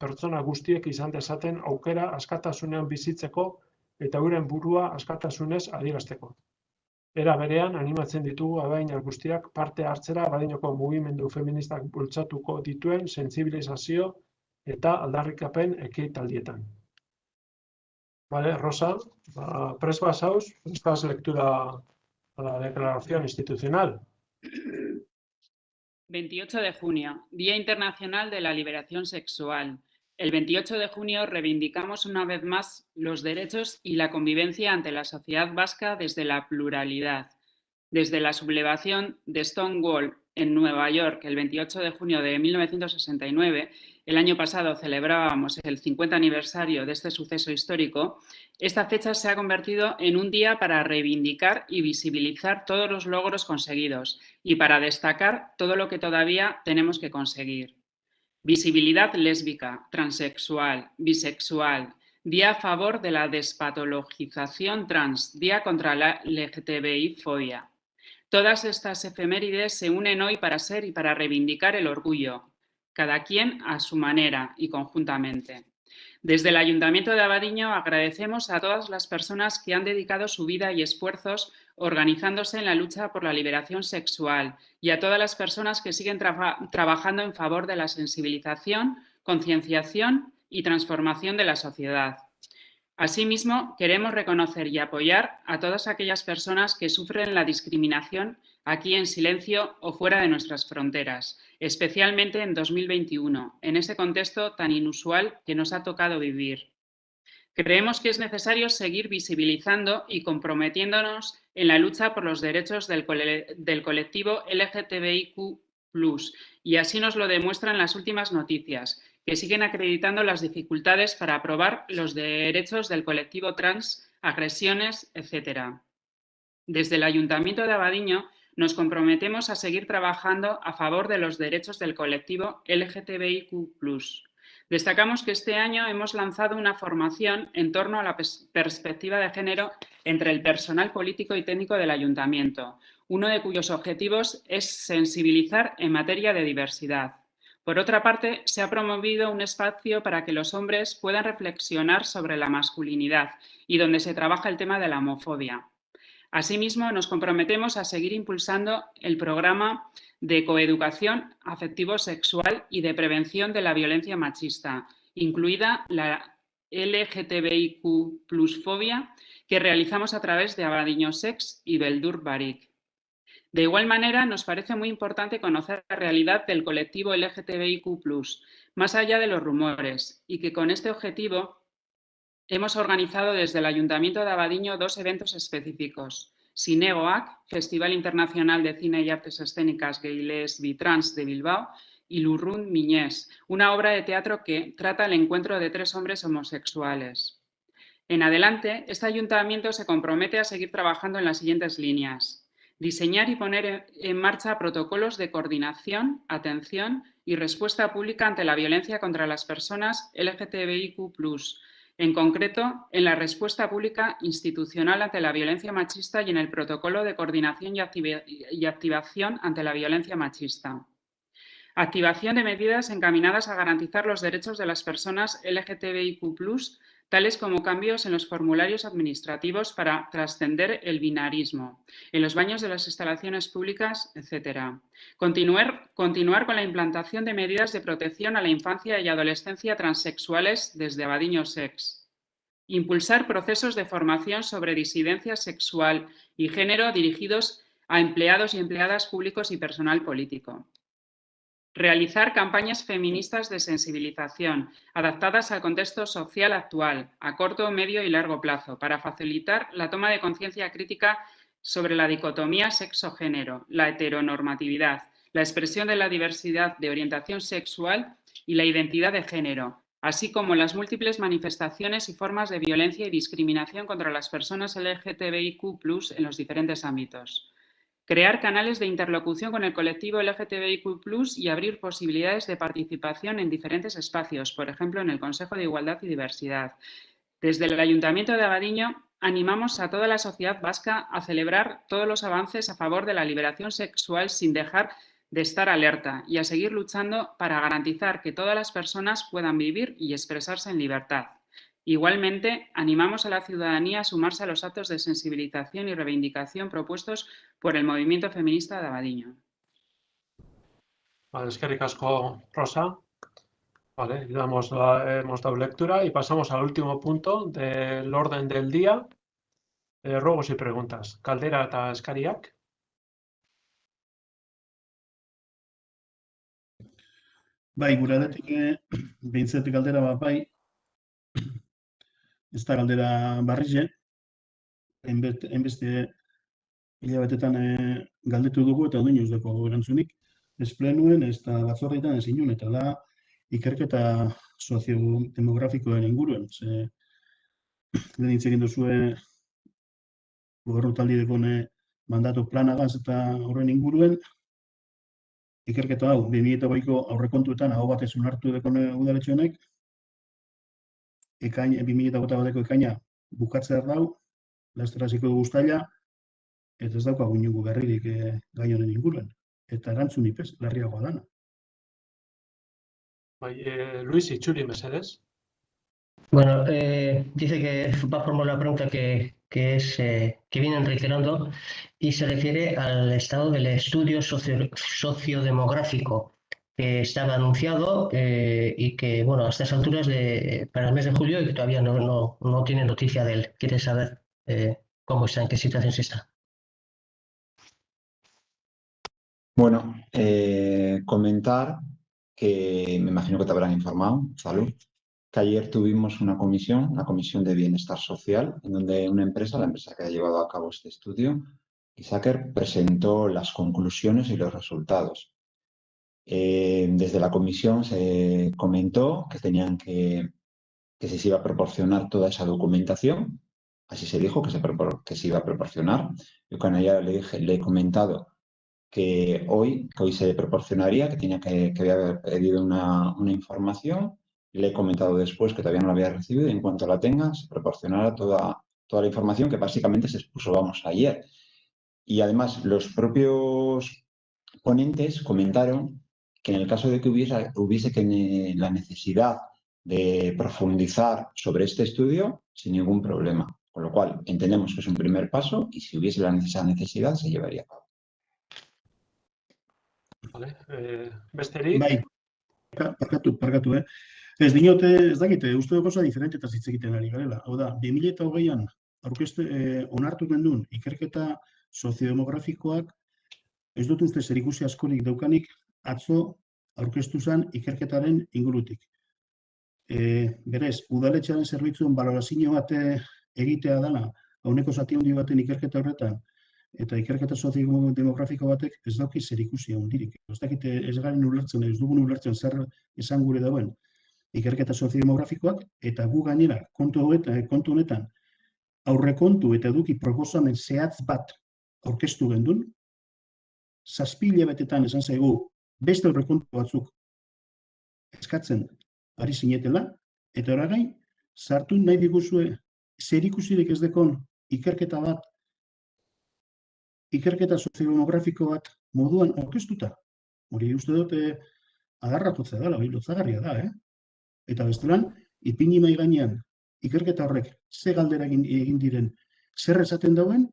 pertsona guztiek izan dezaten aukera askatasunean bizitzeko eta euren burua askatasunez adierazteko. Era berean animatzen ditugu abadiñar guztiak parte hartzera Abadiñoko mugimendu feministak bultzatuko dituen sentsibilizazio eta aldarrikapen ekitaldietan. Vale, Rosa, prest bazauz, estás lectura a la declaración institucional. 28 de junio, Día Internacional de la Liberación Sexual. El 28 de junio reivindicamos una vez más los derechos y la convivencia ante la sociedad vasca desde la pluralidad. Desde la sublevación de Stonewall en Nueva York el 28 de junio de 1969, el año pasado celebrábamos el 50 aniversario de este suceso histórico, esta fecha se ha convertido en un día para reivindicar y visibilizar todos los logros conseguidos y para destacar todo lo que todavía tenemos que conseguir. Visibilidad lésbica, transexual, bisexual, día a favor de la despatologización trans, día contra la LGTBI-fobia. Todas estas efemérides se unen hoy para ser y para reivindicar el orgullo, cada quien a su manera y conjuntamente. Desde el Ayuntamiento de Abadiño agradecemos a todas las personas que han dedicado su vida y esfuerzos organizándose en la lucha por la liberación sexual y a todas las personas que siguen trabajando en favor de la sensibilización, concienciación y transformación de la sociedad. Asimismo, queremos reconocer y apoyar a todas aquellas personas que sufren la discriminación aquí en silencio o fuera de nuestras fronteras, especialmente en 2021, en ese contexto tan inusual que nos ha tocado vivir. Creemos que es necesario seguir visibilizando y comprometiéndonos en la lucha por los derechos del colectivo LGTBIQ+, y así nos lo demuestran las últimas noticias, que siguen acreditando las dificultades para aprobar los derechos del colectivo trans, agresiones, etc. Desde el Ayuntamiento de Abadiño nos comprometemos a seguir trabajando a favor de los derechos del colectivo LGTBIQ+. Destacamos que este año hemos lanzado una formación en torno a la perspectiva de género entre el personal político y técnico del Ayuntamiento, uno de cuyos objetivos es sensibilizar en materia de diversidad. Por otra parte, se ha promovido un espacio para que los hombres puedan reflexionar sobre la masculinidad y donde se trabaja el tema de la homofobia. Asimismo, nos comprometemos a seguir impulsando el programa de coeducación afectivo-sexual y de prevención de la violencia machista, incluida la LGTBIQ+fobia, que realizamos a través de Abadiño Sex y Beldur Barik. De igual manera, nos parece muy importante conocer la realidad del colectivo LGTBIQ+, más allá de los rumores, y que con este objetivo hemos organizado desde el Ayuntamiento de Abadiño 2 eventos específicos: Sinegoac, Festival Internacional de Cine y Artes Escénicas Gay Lesbi Trans de Bilbao, y Lurrun Miñés, una obra de teatro que trata el encuentro de 3 hombres homosexuales. En adelante, este ayuntamiento se compromete a seguir trabajando en las siguientes líneas: diseñar y poner en marcha protocolos de coordinación, atención y respuesta pública ante la violencia contra las personas LGTBIQ+, en concreto, en la respuesta pública institucional ante la violencia machista y en el protocolo de coordinación y activación ante la violencia machista. Activación de medidas encaminadas a garantizar los derechos de las personas LGTBIQ+, tales como cambios en los formularios administrativos para trascender el binarismo, en los baños de las instalaciones públicas, etc. Continuar con la implantación de medidas de protección a la infancia y adolescencia transexuales desde Abadiño Sex. Impulsar procesos de formación sobre disidencia sexual y género dirigidos a empleados y empleadas públicos y personal político. Realizar campañas feministas de sensibilización, adaptadas al contexto social actual, a corto, medio y largo plazo, para facilitar la toma de conciencia crítica sobre la dicotomía sexo-género, la heteronormatividad, la expresión de la diversidad de orientación sexual y la identidad de género, así como las múltiples manifestaciones y formas de violencia y discriminación contra las personas LGTBIQ+ en los diferentes ámbitos. Crear canales de interlocución con el colectivo LGTBIQ+ y abrir posibilidades de participación en diferentes espacios, por ejemplo, en el Consejo de Igualdad y Diversidad. Desde el Ayuntamiento de Abadiño animamos a toda la sociedad vasca a celebrar todos los avances a favor de la liberación sexual sin dejar de estar alerta y a seguir luchando para garantizar que todas las personas puedan vivir y expresarse en libertad. Igualmente, animamos a la ciudadanía a sumarse a los actos de sensibilización y reivindicación propuestos por el movimiento feminista de Abadiño. Vale, eskerrik asko, Rosa. Vale, hemos dado lectura y pasamos al último punto del orden del día. Ruegos y preguntas. Caldera eta eskariak. Bai, gure aldetik behintzat galdera bat bai, ez da galdera barrize, hainbeste hilabetetan galdetu dugu eta ondino ez dugu erantzunik, ez plenuen, ez da batzordeetan ez inun, eta da ikerketa soziodemografikoen inguruen. Lehen hitz egin duzue gobernu taldeekon mandatu planagaz eta horren inguruen, ikerketa hau 2008ko aurrekontuetan aho batez onartu dekone udaletxe honek, 2008ko ekaina bukatzea dau, laster hasiko dugu uztaila, eta ez daukagu inongo berririk gai honen inguruen. Eta erantzunik ez, larriagoa dana. Luis, itzuli mesedez. Bueno, dice que va a formular una pregunta que vienen reiterando y se refiere al estado del estudio sociodemográfico que estaba anunciado y que, bueno, a estas alturas para el mes de julio y que todavía no tiene noticia de él. Quiere saber cómo está, en qué situación se está. Bueno, comentar que me imagino que te habrán informado, Salud, que ayer tuvimos una comisión, la Comisión de Bienestar Social, en donde una empresa, la empresa que ha llevado a cabo este estudio, ISACER, presentó las conclusiones y los resultados. Desde la comisión se comentó que tenían que se iba a proporcionar toda esa documentación, así se dijo que se iba a proporcionar. Yo con ella le he comentado que hoy se proporcionaría, que había pedido una información, le he comentado después que todavía no la había recibido y en cuanto la tenga se proporcionará toda la información que básicamente se expuso, ayer. Y además los propios ponentes comentaron que en el caso de que hubiese la necesidad de profundizar sobre este estudio, sin ningún problema. Con lo cual, entendemos que es un primer paso y si hubiese esa necesidad, se llevaría a cabo. Vale, besterik? Bai, parkatu. Ez dinote, ez dakite, uste dut oso diferente eta hitz egiten ari garela. Hau da, 2020an onartu gendun ikerketa soziodemografikoak ez dut uste zerikusi askorik daukanik atzo aurkeztu zen ikerketaren ingurutik. Berez, udaletxearen zerbitzuen balorazio bat egitea dela, hauneko zati handi baten ikerketa horretan, eta ikerketa soziodemografiko batek ez dauki zerikusi handirik. Ez dakite, ez garen ulertzen, ez dugun ulertzen zer esan gure dauen ikerketa soziodemografikoak, eta gu gainera kontu honetan aurrekontu eta eduki proposamen zehatz bat aurkeztu gendun, 7 hilabetetan esan zaigu beste aurrekontu batzuk eskatzen ari zinetela, eta orain sartu nahi diguzue zerikusirik ez dekon ikerketa bat, ikerketa soziodemografiko bat moduan aurkeztuta. Hori uste dut adarrakotzea dela, lotsagarria da, Eta bestelan, ipini mahai gainean ikerketa horrek ze galdera egin diren zer esaten dauen,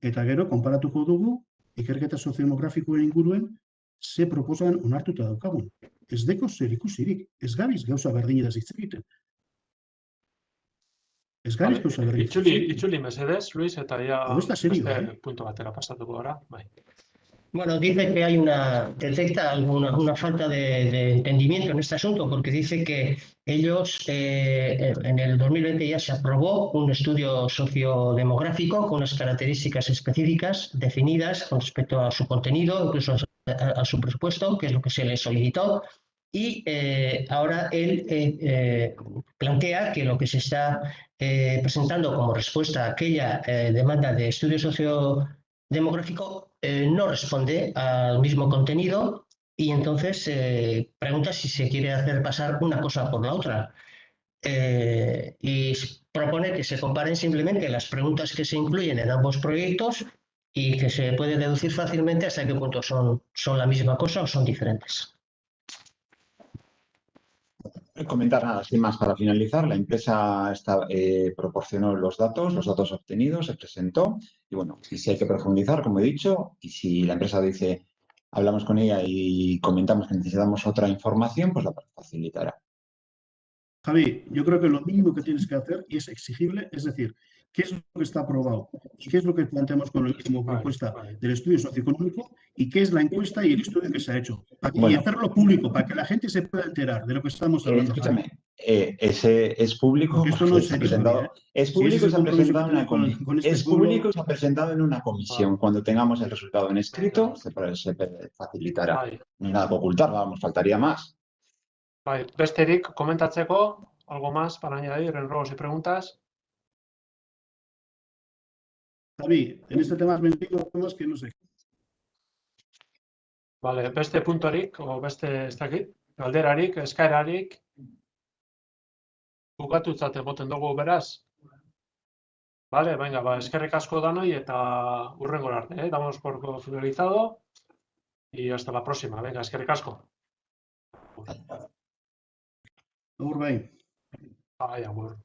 eta gero konparatuko dugu ikerketa soziodemografikoen inguruen ze proposamen onartuta daukagun. Ez deko zer ikusirik, ez gabiz gauza berdinetaz hitz egiten. Ez gabiz gauza berdinetaz hitz egiten. Itzuli mesedez, Luis, eta ya beste punto batera pasatuko gara. Bueno, dice que detecta alguna falta de entendimiento en este asunto, porque dice que ellos en el 2020 ya se aprobó un estudio sociodemográfico con unas características específicas definidas con respecto a su contenido, incluso a su presupuesto, que es lo que se le solicitó, y ahora él plantea que lo que se está presentando como respuesta a aquella demanda de estudio sociodemográfico no responde al mismo contenido y entonces pregunta si se quiere hacer pasar una cosa por la otra. Y propone que se comparen simplemente las preguntas que se incluyen en ambos proyectos y que se puede deducir fácilmente hasta qué punto son la misma cosa o son diferentes. Comentar nada, sin más, para finalizar, la empresa proporcionó los datos obtenidos, se presentó y bueno, y si hay que profundizar, como he dicho, y si la empresa dice, hablamos con ella y comentamos que necesitamos otra información, pues la facilitará. Javi, yo creo que lo mínimo que tienes que hacer y es exigible, es decir, qué es lo que está aprobado y qué es lo que planteamos como propuesta del estudio socioeconómico y qué es la encuesta y el estudio que se ha hecho. Y hacerlo público, para que la gente se pueda enterar de lo que estamos hablando. Escúchame, ese es público. Porque esto no es serio, es público y se ha presentado en una comisión. Es público y se ha presentado en una comisión. Cuando tengamos el resultado en escrito, se facilitará. No hay nada que ocultar, faltaría más. Besterik, komentatzeko, algo más para añadir en ruegos y preguntas. Javi, en este tema has mentido temas que no sé. Vale, beste puntorik, o beste ez dakit, galderarik, eskaerarik, bukatutzat emoten dugu beraz. Vale, venga, eskerrik asko danoi eta hurrengo arte, damos por finalizado y hasta la próxima. Venga, eskerrik asko. Agur bai. Agur.